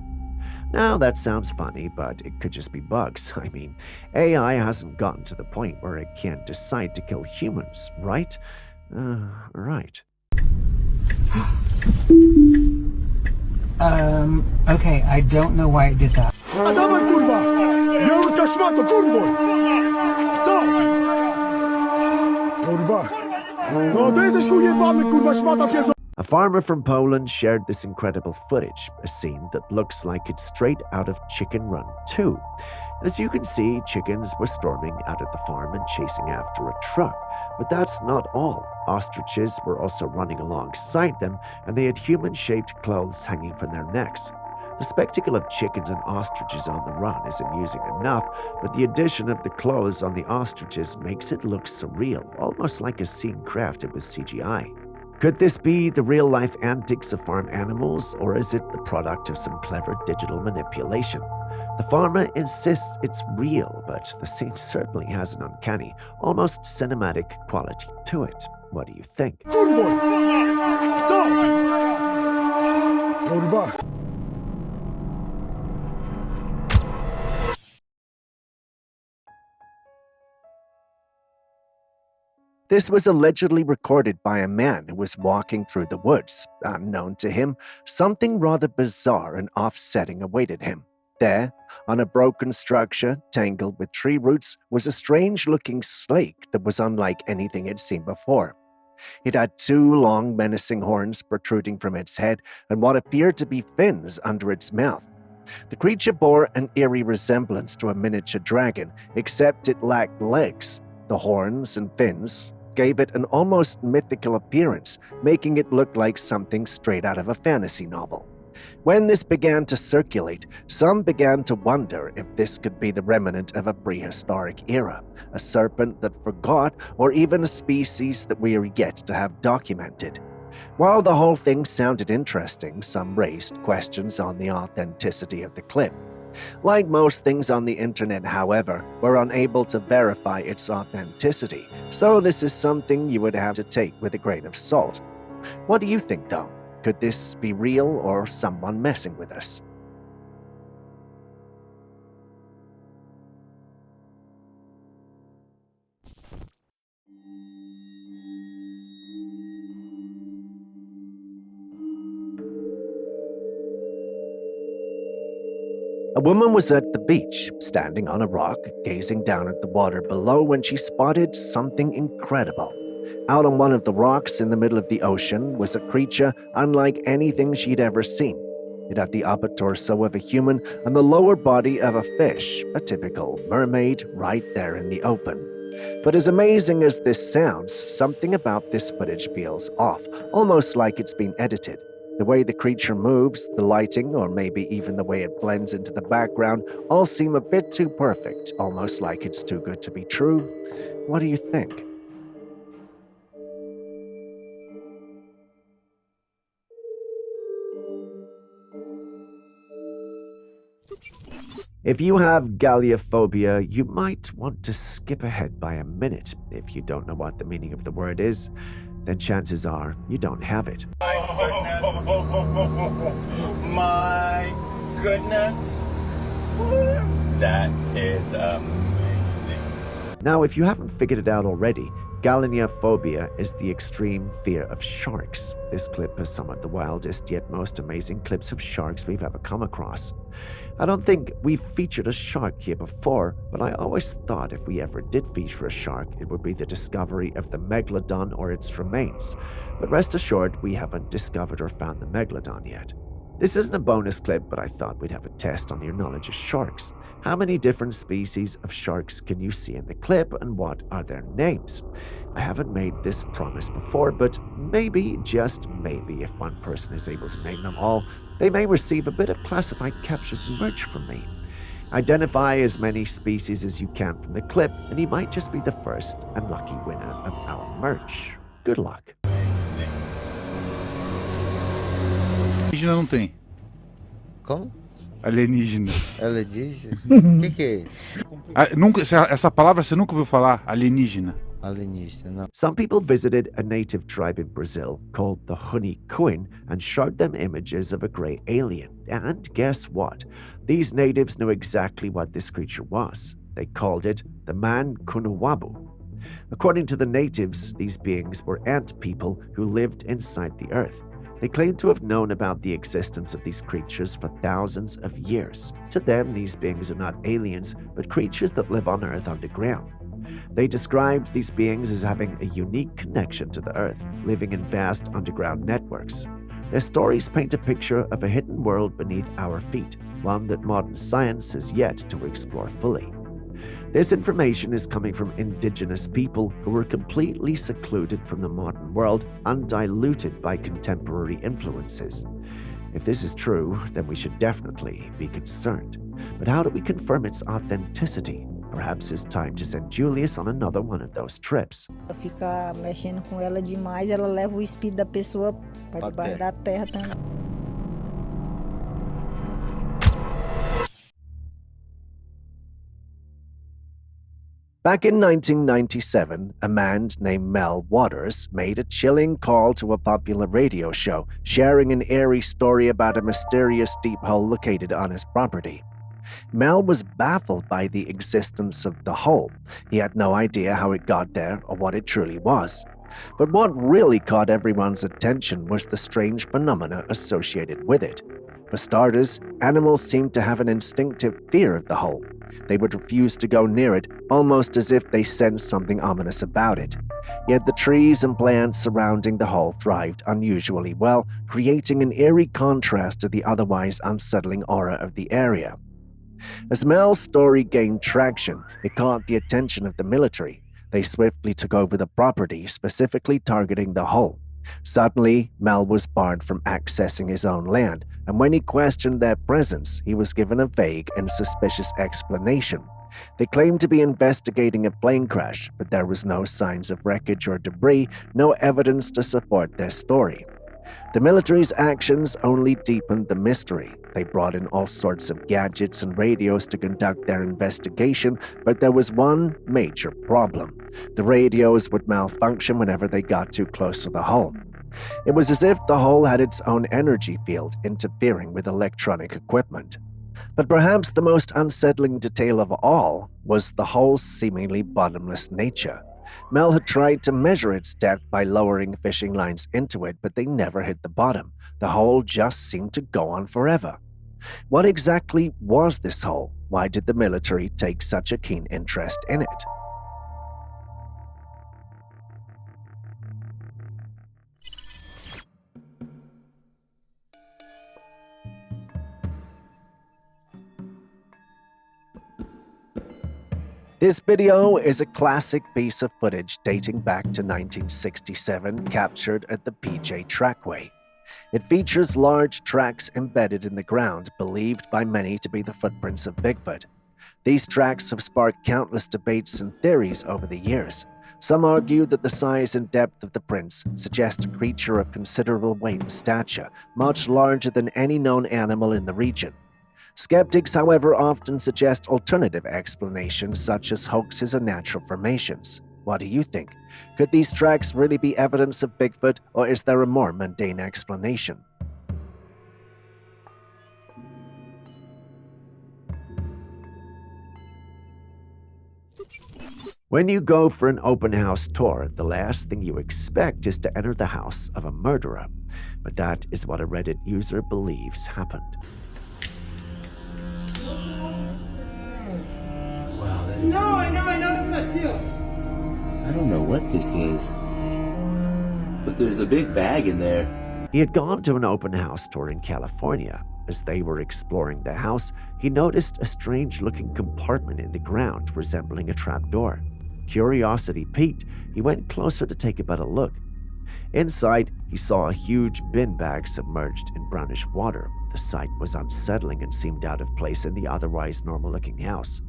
Now, that sounds funny, but it could just be bugs. I mean, AI hasn't gotten to the point where it can't decide to kill humans, right? Right. Okay, I don't know why it did that. A farmer from Poland shared this incredible footage, a scene that looks like it's straight out of Chicken Run 2. As you can see, chickens were storming out of the farm and chasing after a truck. But that's not all. Ostriches were also running alongside them, and they had human-shaped clothes hanging from their necks. The spectacle of chickens and ostriches on the run is amusing enough, but the addition of the clothes on the ostriches makes it look surreal, almost like a scene crafted with CGI. Could this be the real-life antics of farm animals, or is it the product of some clever digital manipulation? The farmer insists it's real, but the scene certainly has an uncanny, almost cinematic quality to it. What do you think? This was allegedly recorded by a man who was walking through the woods. Unknown to him, something rather bizarre and offsetting awaited him. There, on a broken structure tangled with tree roots, was a strange-looking snake that was unlike anything he'd seen before. It had two long, menacing horns protruding from its head and what appeared to be fins under its mouth. The creature bore an eerie resemblance to a miniature dragon, except it lacked legs. The horns and fins gave it an almost mythical appearance, making it look like something straight out of a fantasy novel. When this began to circulate, some began to wonder if this could be the remnant of a prehistoric era, a serpent that forgot, or even a species that we are yet to have documented. While the whole thing sounded interesting, some raised questions on the authenticity of the clip. Like most things on the internet, however, we're unable to verify its authenticity, so this is something you would have to take with a grain of salt. What do you think, though? Could this be real or someone messing with us? A woman was at the beach, standing on a rock, gazing down at the water below when she spotted something incredible. Out on one of the rocks in the middle of the ocean was a creature unlike anything she'd ever seen. It had the upper torso of a human and the lower body of a fish, a typical mermaid, right there in the open. But as amazing as this sounds, something about this footage feels off, almost like it's been edited. The way the creature moves, the lighting, or maybe even the way it blends into the background all seem a bit too perfect, almost like it's too good to be true. What do you think? If you have galleophobia, you might want to skip ahead by a minute. If you don't know what the meaning of the word is, then chances are you don't have it. My goodness. That is amazing. Now, if you haven't figured it out already, galleophobia is the extreme fear of sharks. This clip is some of the wildest yet most amazing clips of sharks we've ever come across. I don't think we've featured a shark here before, but I always thought if we ever did feature a shark, it would be the discovery of the MacLeod or its remains. But rest assured, we haven't discovered or found the MacLeod yet. This isn't a bonus clip, but I thought we'd have a test on your knowledge of sharks. How many different species of sharks can you see in the clip, and what are their names? I haven't made this promise before, but maybe, just maybe, if one person is able to name them all, they may receive a bit of classified captures merch from me. Identify as many species as you can from the clip, and you might just be the first and lucky winner of our merch. Good luck. Alienígena não tem. Como? Alienígena. Alienígena? O que é isso? Nunca, essa palavra você nunca ouviu falar? Alienígena. Alienígena, não. Some people visited a native tribe in Brazil called the Hunikuin and showed them images of a grey alien. And guess what? These natives knew exactly what this creature was. They called it the Man Kunuwabu. According to the natives, these beings were ant people who lived inside the earth. They claimed to have known about the existence of these creatures for thousands of years. To them, these beings are not aliens, but creatures that live on Earth underground. They described these beings as having a unique connection to the Earth, living in vast underground networks. Their stories paint a picture of a hidden world beneath our feet, one that modern science has yet to explore fully. This information is coming from indigenous people who were completely secluded from the modern world, undiluted by contemporary influences. If this is true, then we should definitely be concerned. But how do we confirm its authenticity? Perhaps it's time to send Julius on another one of those trips. Ficar mexendo com ela demais, ela leva o espírito da pessoa para debaixo da terra também. Back in 1997, a man named Mel Waters made a chilling call to a popular radio show, sharing an eerie story about a mysterious deep hole located on his property. Mel was baffled by the existence of the hole. He had no idea how it got there or what it truly was. But what really caught everyone's attention was the strange phenomena associated with it. For starters, animals seemed to have an instinctive fear of the hole. They would refuse to go near it, almost as if they sensed something ominous about it. Yet the trees and plants surrounding the hole thrived unusually well, creating an eerie contrast to the otherwise unsettling aura of the area. As Mel's story gained traction, it caught the attention of the military. They swiftly took over the property, specifically targeting the hole. Suddenly, Mel was barred from accessing his own land, and when he questioned their presence, he was given a vague and suspicious explanation. They claimed to be investigating a plane crash, but there was no signs of wreckage or debris, no evidence to support their story. The military's actions only deepened the mystery. They brought in all sorts of gadgets and radios to conduct their investigation, but there was one major problem. The radios would malfunction whenever they got too close to the hole. It was as if the hole had its own energy field interfering with electronic equipment. But perhaps the most unsettling detail of all was the hole's seemingly bottomless nature. Mel had tried to measure its depth by lowering fishing lines into it, but they never hit the bottom. The hole just seemed to go on forever. What exactly was this hole? Why did the military take such a keen interest in it? This video is a classic piece of footage dating back to 1967, captured at the PJ Trackway. It features large tracks embedded in the ground, believed by many to be the footprints of Bigfoot. These tracks have sparked countless debates and theories over the years. Some argue that the size and depth of the prints suggest a creature of considerable weight and stature, much larger than any known animal in the region. Skeptics, however, often suggest alternative explanations such as hoaxes or natural formations. What do you think? Could these tracks really be evidence of Bigfoot, or is there a more mundane explanation? When you go for an open house tour, the last thing you expect is to enter the house of a murderer. But that is what a Reddit user believes happened. No, I noticed that too. I don't know what this is, but there's a big bag in there. He had gone to an open house tour in California. As they were exploring the house, he noticed a strange-looking compartment in the ground resembling a trapdoor. Curiosity piqued, he went closer to take a better look. Inside, he saw a huge bin bag submerged in brownish water. The sight was unsettling and seemed out of place in the otherwise normal-looking house.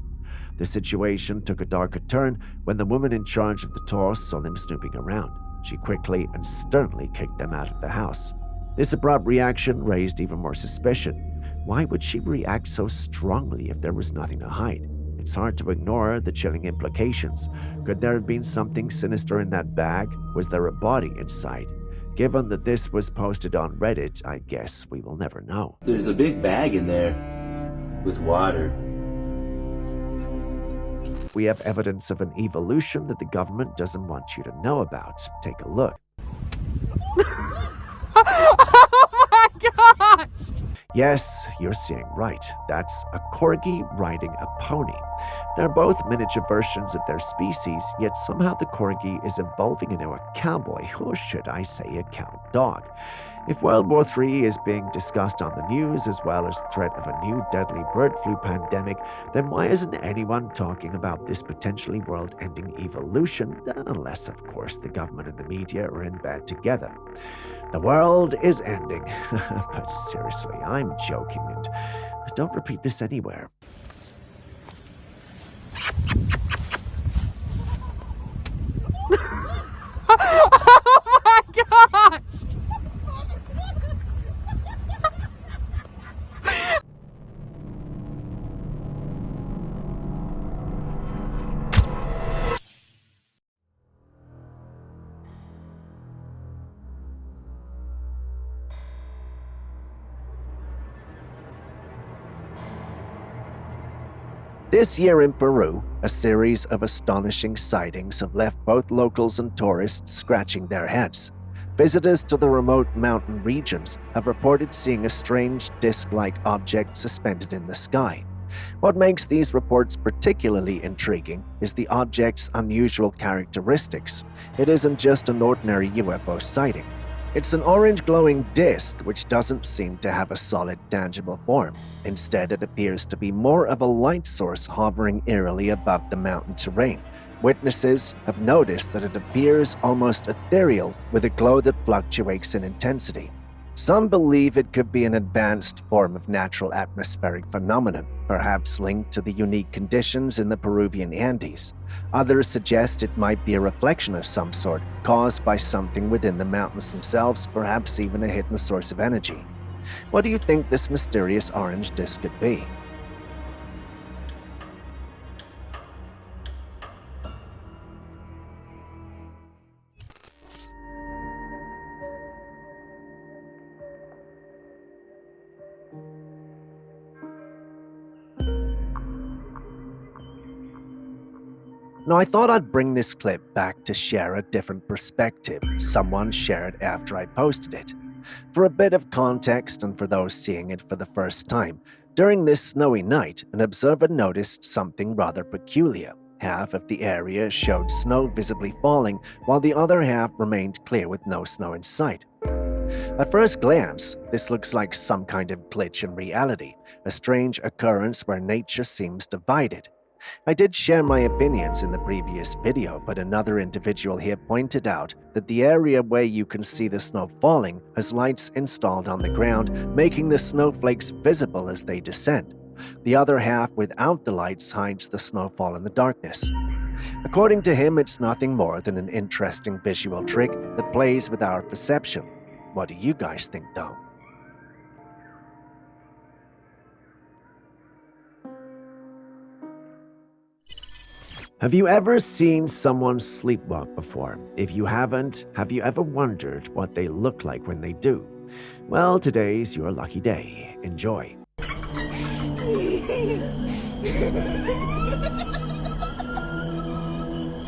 The situation took a darker turn when the woman in charge of the tour saw them snooping around. She quickly and sternly kicked them out of the house. This abrupt reaction raised even more suspicion. Why would she react so strongly if there was nothing to hide? It's hard to ignore the chilling implications. Could there have been something sinister in that bag? Was there a body inside? Given that this was posted on Reddit, I guess we will never know. There's a big bag in there with water. We have evidence of an evolution that the government doesn't want you to know about. Take a look. Oh my gosh! Yes, you're seeing right. That's a corgi riding a pony. They're both miniature versions of their species, yet somehow the corgi is evolving into a cowboy, or should I say a cow dog. If World War III is being discussed on the news, as well as the threat of a new deadly bird flu pandemic, then why isn't anyone talking about this potentially world-ending evolution? Unless, of course, the government and the media are in bed together. The world is ending. But seriously, I'm joking, and don't repeat this anywhere. Oh my gosh! This year in Peru, a series of astonishing sightings have left both locals and tourists scratching their heads. Visitors to the remote mountain regions have reported seeing a strange disc-like object suspended in the sky. What makes these reports particularly intriguing is the object's unusual characteristics. It isn't just an ordinary UFO sighting. It's an orange glowing disc which doesn't seem to have a solid, tangible form. Instead, it appears to be more of a light source hovering eerily above the mountain terrain. Witnesses have noticed that it appears almost ethereal with a glow that fluctuates in intensity. Some believe it could be an advanced form of natural atmospheric phenomenon, perhaps linked to the unique conditions in the Peruvian Andes. Others suggest it might be a reflection of some sort, caused by something within the mountains themselves, perhaps even a hidden source of energy. What do you think this mysterious orange disk could be? Now, I thought I'd bring this clip back to share a different perspective someone shared after I posted it. For a bit of context and for those seeing it for the first time, during this snowy night, an observer noticed something rather peculiar. Half of the area showed snow visibly falling, while the other half remained clear with no snow in sight. At first glance, this looks like some kind of glitch in reality, a strange occurrence where nature seems divided. I did share my opinions in the previous video, but another individual here pointed out that the area where you can see the snow falling has lights installed on the ground, making the snowflakes visible as they descend. The other half without the lights hides the snowfall in the darkness. According to him, it's nothing more than an interesting visual trick that plays with our perception. What do you guys think, though? Have you ever seen someone sleepwalk before? If you haven't, have you ever wondered what they look like when they do? Well, today's your lucky day. Enjoy.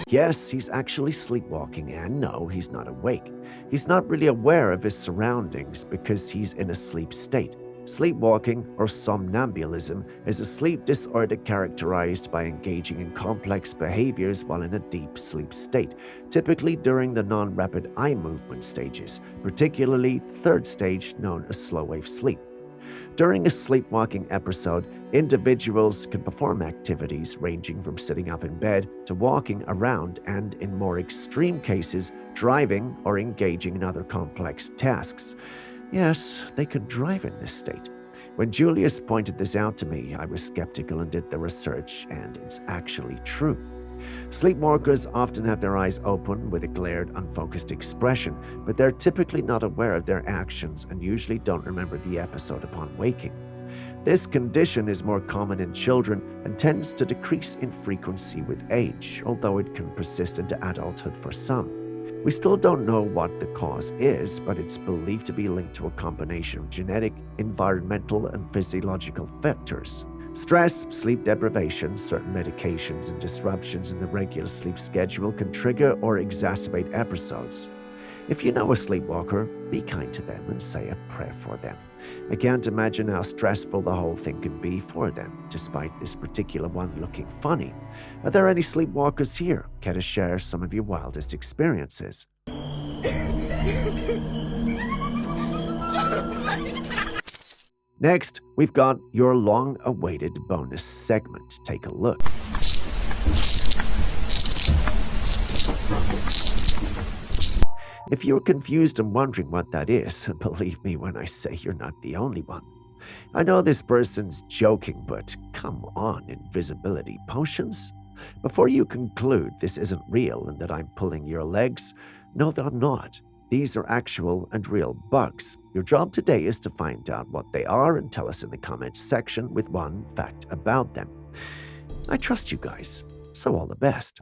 Yes, he's actually sleepwalking, and no, he's not awake. He's not really aware of his surroundings because he's in a sleep state. Sleepwalking, or somnambulism, is a sleep disorder characterized by engaging in complex behaviors while in a deep sleep state, typically during the non-rapid eye movement stages, particularly third stage known as slow-wave sleep. During a sleepwalking episode, individuals can perform activities ranging from sitting up in bed to walking around and, in more extreme cases, driving or engaging in other complex tasks. Yes, they could drive in this state. When Julius pointed this out to me, I was skeptical and did the research, and it's actually true. Sleepwalkers often have their eyes open with a glared, unfocused expression, but they're typically not aware of their actions and usually don't remember the episode upon waking. This condition is more common in children and tends to decrease in frequency with age, although it can persist into adulthood for some. We still don't know what the cause is, but it's believed to be linked to a combination of genetic, environmental, and physiological factors. Stress, sleep deprivation, certain medications, and disruptions in the regular sleep schedule can trigger or exacerbate episodes. If you know a sleepwalker, be kind to them and say a prayer for them. I can't imagine how stressful the whole thing can be for them, despite this particular one looking funny. Are there any sleepwalkers here? Care to share some of your wildest experiences? Next, we've got your long-awaited bonus segment. Take a look. If you're confused and wondering what that is, believe me when I say you're not the only one. I know this person's joking, but come on, invisibility potions? Before you conclude this isn't real and that I'm pulling your legs, know that I'm not. These are actual and real bugs. Your job today is to find out what they are and tell us in the comments section with one fact about them. I trust you guys, so all the best.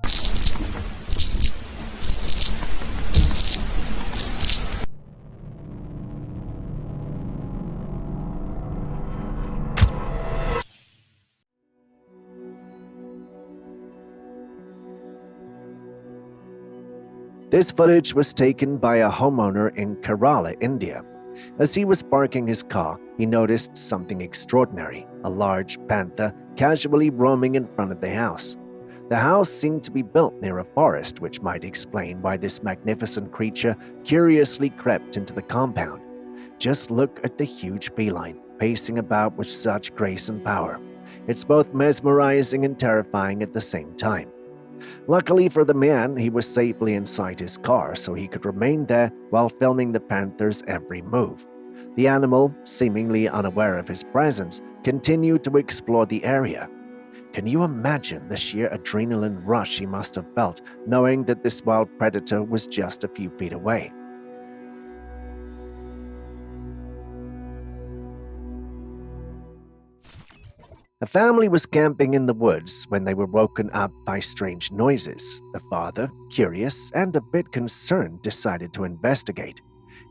This footage was taken by a homeowner in Kerala, India. As he was parking his car, he noticed something extraordinary, a large panther casually roaming in front of the house. The house seemed to be built near a forest, which might explain why this magnificent creature curiously crept into the compound. Just look at the huge feline, pacing about with such grace and power. It's both mesmerizing and terrifying at the same time. Luckily for the man, he was safely inside his car, so he could remain there while filming the panther's every move. The animal, seemingly unaware of his presence, continued to explore the area. Can you imagine the sheer adrenaline rush he must have felt, knowing that this wild predator was just a few feet away? A family was camping in the woods when they were woken up by strange noises. The father, curious and a bit concerned, decided to investigate.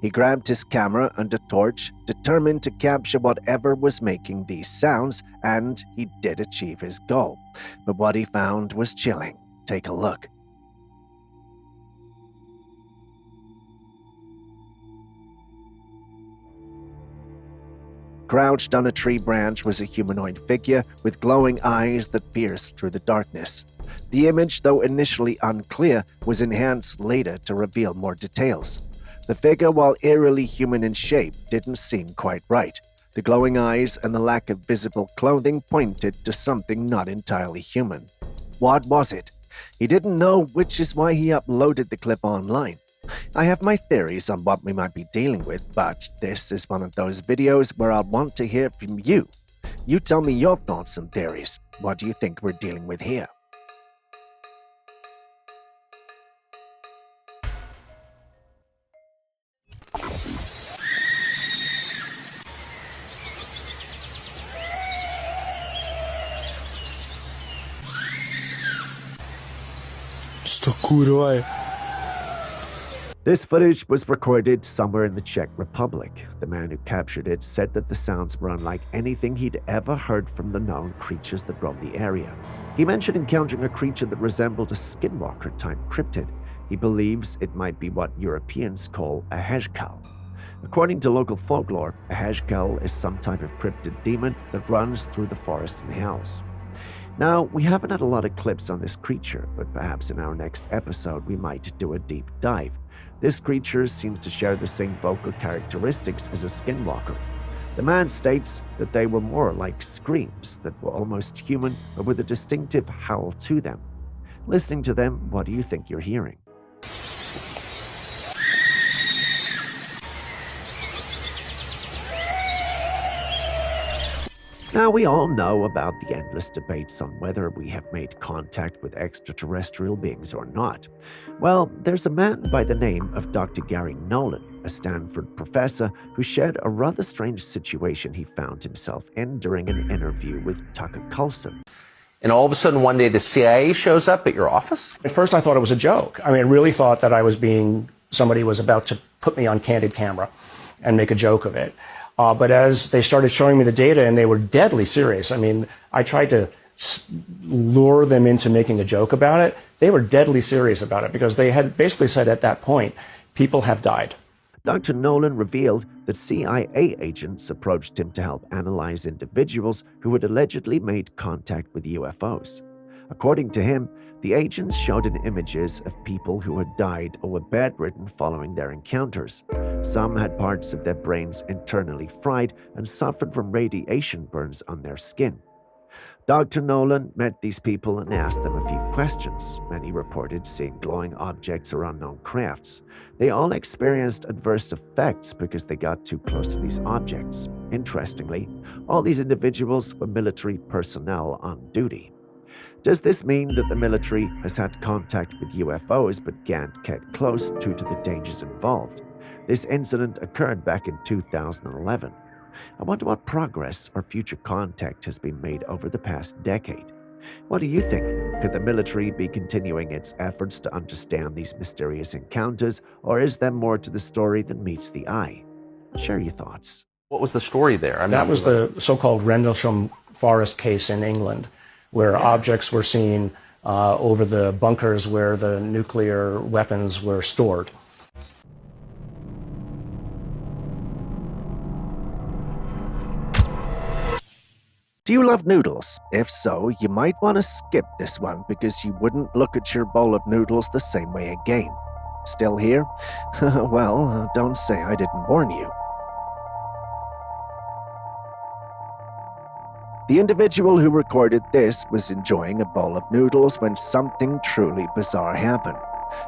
He grabbed his camera and a torch, determined to capture whatever was making these sounds, and he did achieve his goal. But what he found was chilling. Take a look. Crouched on a tree branch was a humanoid figure with glowing eyes that pierced through the darkness. The image, though initially unclear, was enhanced later to reveal more details. The figure, while eerily human in shape, didn't seem quite right. The glowing eyes and the lack of visible clothing pointed to something not entirely human. What was it? He didn't know, which is why he uploaded the clip online. I have my theories on what we might be dealing with, but this is one of those videos where I want to hear from you. You tell me your thoughts and theories. What do you think we're dealing with here? This footage was recorded somewhere in the Czech Republic. The man who captured it said that the sounds were unlike anything he'd ever heard from the known creatures that roam the area. He mentioned encountering a creature that resembled a skinwalker-type cryptid. He believes it might be what Europeans call a hejkal. According to local folklore, a hejkal is some type of cryptid demon that runs through the forest and hills. Now, we haven't had a lot of clips on this creature, but perhaps in our next episode we might do a deep dive. This creature seems to share the same vocal characteristics as a skinwalker. The man states that they were more like screams that were almost human, but with a distinctive howl to them. Listening to them, what do you think you're hearing? Now, we all know about the endless debates on whether we have made contact with extraterrestrial beings or not. Well, there's a man by the name of Dr. Gary Nolan, a Stanford professor, who shared a rather strange situation he found himself in during an interview with Tucker Carlson. And all of a sudden, one day, the CIA shows up at your office? At first, I thought it was a joke. I really thought that somebody was about to put me on candid camera and make a joke of it. But as they started showing me the data, and they were deadly serious, I tried to lure them into making a joke about it. They were deadly serious about it because they had basically said at that point, people have died. Dr. Nolan revealed that CIA agents approached him to help analyze individuals who had allegedly made contact with UFOs. According to him, the agents showed him images of people who had died or were bedridden following their encounters. Some had parts of their brains internally fried and suffered from radiation burns on their skin. Dr. Nolan met these people and asked them a few questions. Many reported seeing glowing objects or unknown crafts. They all experienced adverse effects because they got too close to these objects. Interestingly, all these individuals were military personnel on duty. Does this mean that the military has had contact with UFOs but can't get close due to the dangers involved? This incident occurred back in 2011. I wonder what progress or future contact has been made over the past decade. What do you think? Could the military be continuing its efforts to understand these mysterious encounters, or is there more to the story than meets the eye? Share your thoughts. What was the story there? That was the so-called Rendlesham Forest case in England, where objects were seen over the bunkers where the nuclear weapons were stored. Do you love noodles? If so, you might want to skip this one because you wouldn't look at your bowl of noodles the same way again. Still here? Well, don't say I didn't warn you. The individual who recorded this was enjoying a bowl of noodles when something truly bizarre happened.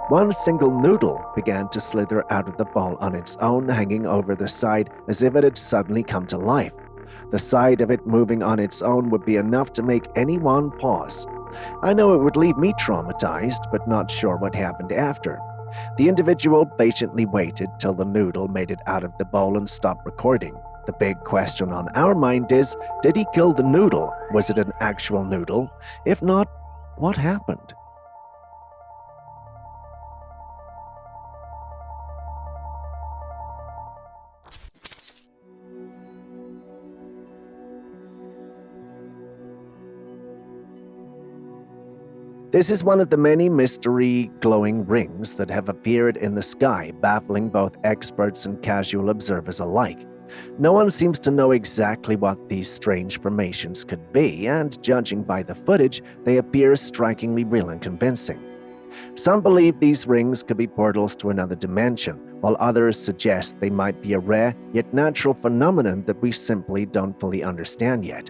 One single noodle began to slither out of the bowl on its own, hanging over the side as if it had suddenly come to life. The sight of it moving on its own would be enough to make anyone pause. I know it would leave me traumatized, but not sure what happened after. The individual patiently waited till the noodle made it out of the bowl and stopped recording. The big question on our mind is, did he kill the noodle? Was it an actual noodle? If not, what happened? This is one of the many mystery glowing rings that have appeared in the sky, baffling both experts and casual observers alike. No one seems to know exactly what these strange formations could be, and judging by the footage, they appear strikingly real and convincing. Some believe these rings could be portals to another dimension, while others suggest they might be a rare yet natural phenomenon that we simply don't fully understand yet.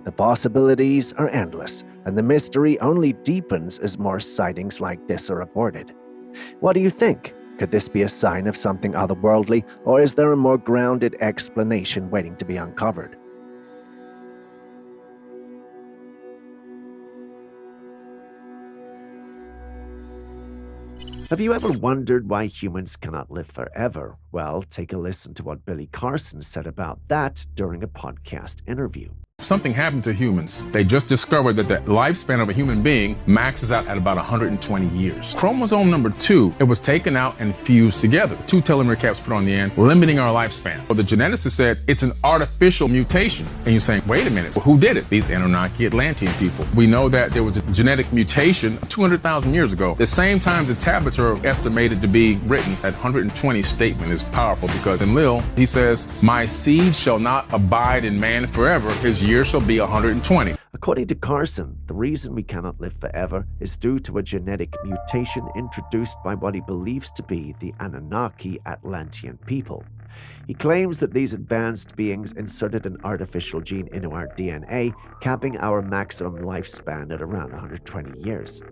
The possibilities are endless, and the mystery only deepens as more sightings like this are reported. What do you think? Could this be a sign of something otherworldly, or is there a more grounded explanation waiting to be uncovered? Have you ever wondered why humans cannot live forever? Well, take a listen to what Billy Carson said about that during a podcast interview. Something happened to humans. They just discovered that the lifespan of a human being maxes out at about 120 years. Chromosome number 2, it was taken out and fused together. 2 telomere caps put on the end, limiting our lifespan. Well, the geneticist said it's an artificial mutation. And you're saying, wait a minute, well, who did it? These Anunnaki Atlantean people. We know that there was a genetic mutation 200,000 years ago. The same time the tablets are estimated to be written, that 120 statement is powerful because in Lil, he says, my seed shall not abide in man forever. His years shall be 120. According to Carson, the reason we cannot live forever is due to a genetic mutation introduced by what he believes to be the Anunnaki Atlantean people. He claims that these advanced beings inserted an artificial gene into our DNA, capping our maximum lifespan at around 120 years.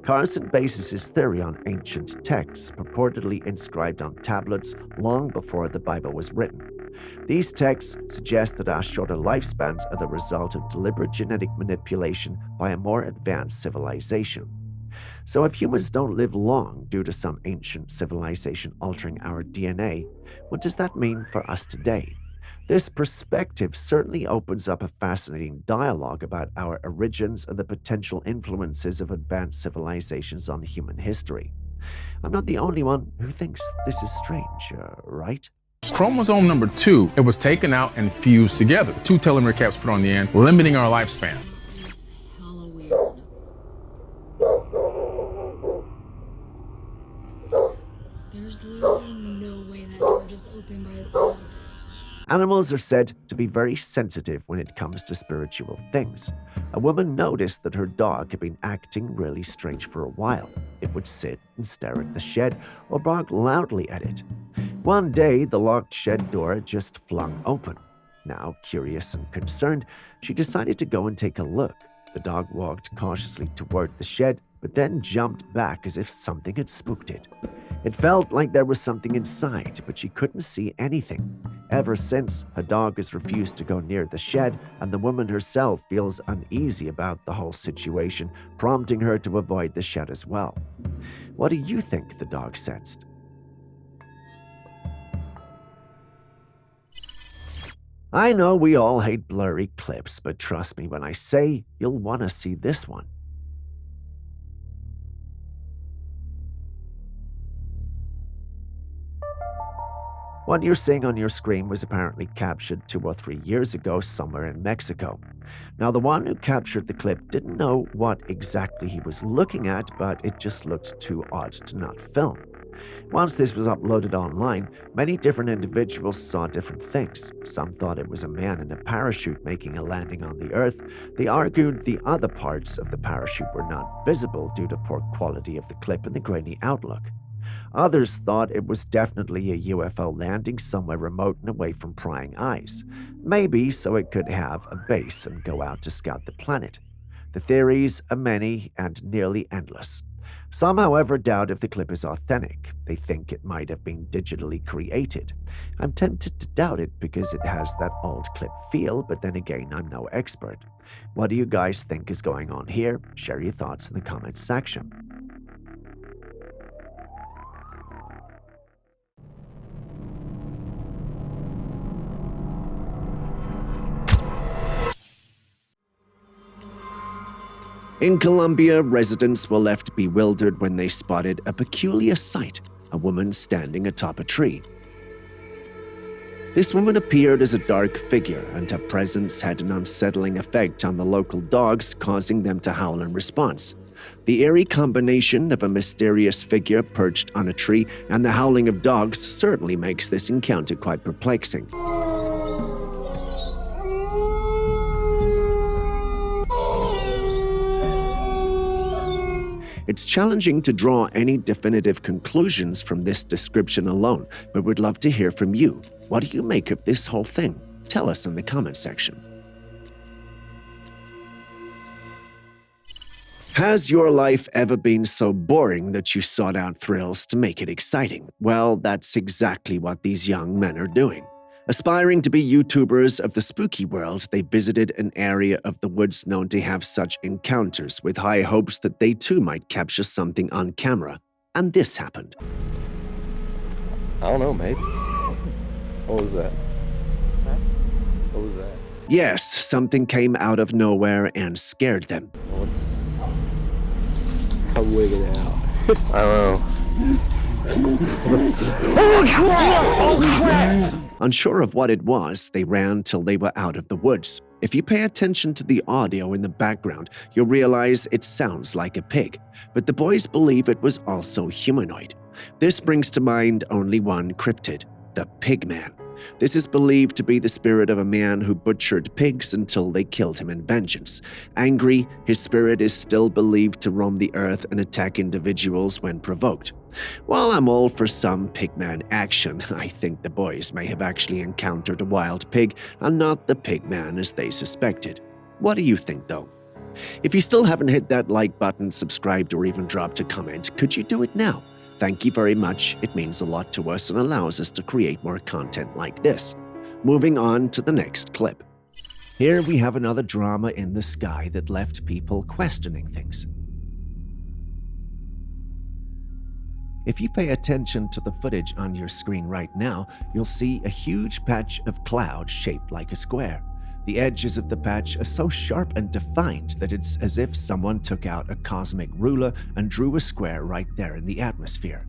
Carson bases his theory on ancient texts purportedly inscribed on tablets long before the Bible was written. These texts suggest that our shorter lifespans are the result of deliberate genetic manipulation by a more advanced civilization. So if humans don't live long due to some ancient civilization altering our DNA, what does that mean for us today? This perspective certainly opens up a fascinating dialogue about our origins and the potential influences of advanced civilizations on human history. I'm not the only one who thinks this is strange, right? Chromosome number 2, it was taken out and fused together. 2 telomere caps put on the end, limiting our lifespan. Hella weird. There's literally no way that door just opened by itself. Animals are said to be very sensitive when it comes to spiritual things. A woman noticed that her dog had been acting really strange for a while. It would sit and stare at the shed or bark loudly at it. One day, the locked shed door just flung open. Now, curious and concerned, she decided to go and take a look. The dog walked cautiously toward the shed, but then jumped back as if something had spooked it. It felt like there was something inside, but she couldn't see anything. Ever since, her dog has refused to go near the shed, and the woman herself feels uneasy about the whole situation, prompting her to avoid the shed as well. What do you think the dog sensed? I know we all hate blurry clips, but trust me when I say you'll want to see this one. What you're seeing on your screen was apparently captured 2 or 3 years ago somewhere in Mexico. Now, the one who captured the clip didn't know what exactly he was looking at, but it just looked too odd to not film. Once this was uploaded online, many different individuals saw different things. Some thought it was a man in a parachute making a landing on the Earth. They argued the other parts of the parachute were not visible due to poor quality of the clip and the grainy outlook. Others thought it was definitely a UFO landing somewhere remote and away from prying eyes, maybe so it could have a base and go out to scout the planet. The theories are many and nearly endless. Some, however, doubt if the clip is authentic. They think it might have been digitally created. I'm tempted to doubt it because it has that old clip feel, but then again, I'm no expert. What do you guys think is going on here? Share your thoughts in the comments section. In Colombia, residents were left bewildered when they spotted a peculiar sight, a woman standing atop a tree. This woman appeared as a dark figure, and her presence had an unsettling effect on the local dogs, causing them to howl in response. The eerie combination of a mysterious figure perched on a tree and the howling of dogs certainly makes this encounter quite perplexing. It's challenging to draw any definitive conclusions from this description alone, but we'd love to hear from you. What do you make of this whole thing? Tell us in the comment section. Has your life ever been so boring that you sought out thrills to make it exciting? Well, that's exactly what these young men are doing. Aspiring to be YouTubers of the spooky world, they visited an area of the woods known to have such encounters with high hopes that they too might capture something on camera. And this happened. I don't know, maybe. What was that? What was that? Yes, something came out of nowhere and scared them. I'm wigging out. I don't know. Unsure of what it was, they ran till they were out of the woods. If you pay attention to the audio in the background, you'll realize it sounds like a pig, but the boys believe it was also humanoid. This brings to mind only one cryptid, the Pigman. This is believed to be the spirit of a man who butchered pigs until they killed him in vengeance. Angry, his spirit is still believed to roam the earth and attack individuals when provoked. While I'm all for some Pigman action, I think the boys may have actually encountered a wild pig and not the Pigman as they suspected. What do you think, though? If you still haven't hit that like button, subscribed, or even dropped a comment, could you do it now? Thank you very much. It means a lot to us and allows us to create more content like this. Moving on to the next clip. Here we have another drama in the sky that left people questioning things. If you pay attention to the footage on your screen right now, you'll see a huge patch of cloud shaped like a square. The edges of the patch are so sharp and defined that it's as if someone took out a cosmic ruler and drew a square right there in the atmosphere.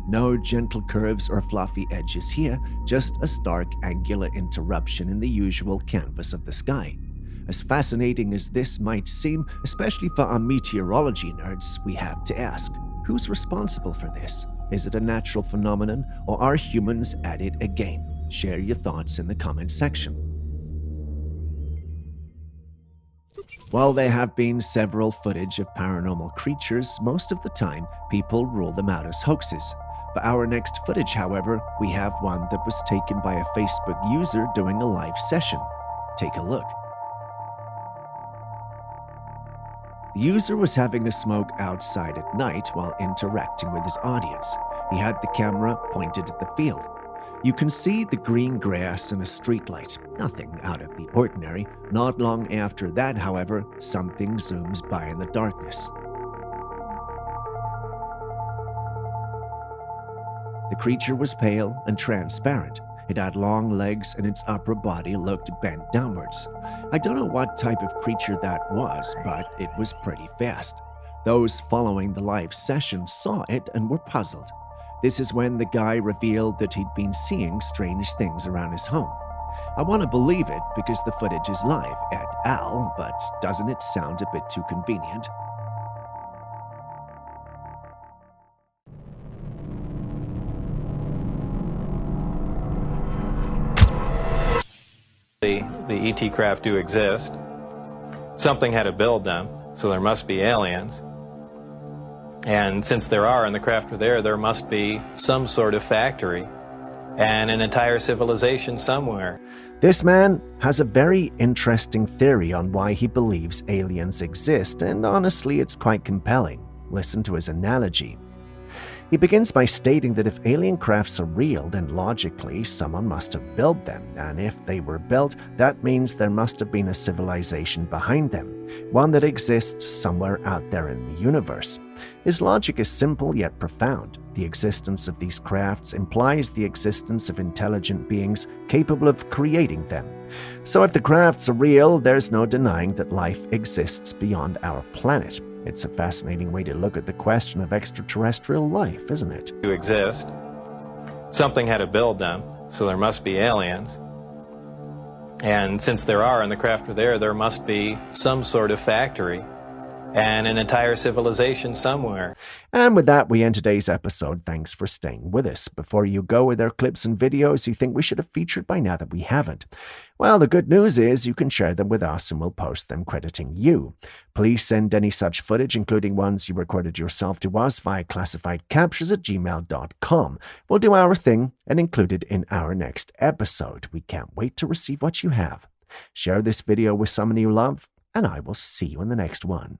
No gentle curves or fluffy edges here, just a stark angular interruption in the usual canvas of the sky. As fascinating as this might seem, especially for our meteorology nerds, we have to ask, who's responsible for this? Is it a natural phenomenon, or are humans at it again? Share your thoughts in the comment section. While there have been several footage of paranormal creatures, most of the time people rule them out as hoaxes. For our next footage, however, we have one that was taken by a Facebook user doing a live session. Take a look. The user was having a smoke outside at night while interacting with his audience. He had the camera pointed at the field. You can see the green grass and a streetlight, nothing out of the ordinary. Not long after that, however, something zooms by in the darkness. The creature was pale and transparent. It had long legs and its upper body looked bent downwards. I don't know what type of creature that was, but it was pretty fast. Those following the live session saw it and were puzzled. This is when the guy revealed that he'd been seeing strange things around his home. I want to believe it because the footage is live et al., but doesn't it sound a bit too convenient? The ET craft do exist. Something had to build them, so there must be aliens. And since there are and the craft are there must be some sort of factory and an entire civilization somewhere. This man has a very interesting theory on why he believes aliens exist, and honestly, it's quite compelling. Listen to his analogy. He begins by stating that if alien crafts are real, then logically someone must have built them, and if they were built, that means there must have been a civilization behind them, one that exists somewhere out there in the universe. His logic is simple yet profound. The existence of these crafts implies the existence of intelligent beings capable of creating them. So if the crafts are real, there's no denying that life exists beyond our planet. It's a fascinating way to look at the question of extraterrestrial life, isn't it? To exist. Something had to build them, so there must be aliens. And since there are and the craft are there must be some sort of factory and an entire civilization somewhere. And with that, we end today's episode. Thanks for staying with us. Before you go, are there clips and videos you think we should have featured by now that we haven't? Well, the good news is you can share them with us and we'll post them crediting you. Please send any such footage, including ones you recorded yourself, to us via classifiedcaptures@gmail.com. We'll do our thing and include it in our next episode. We can't wait to receive what you have. Share this video with someone you love, and I will see you in the next one.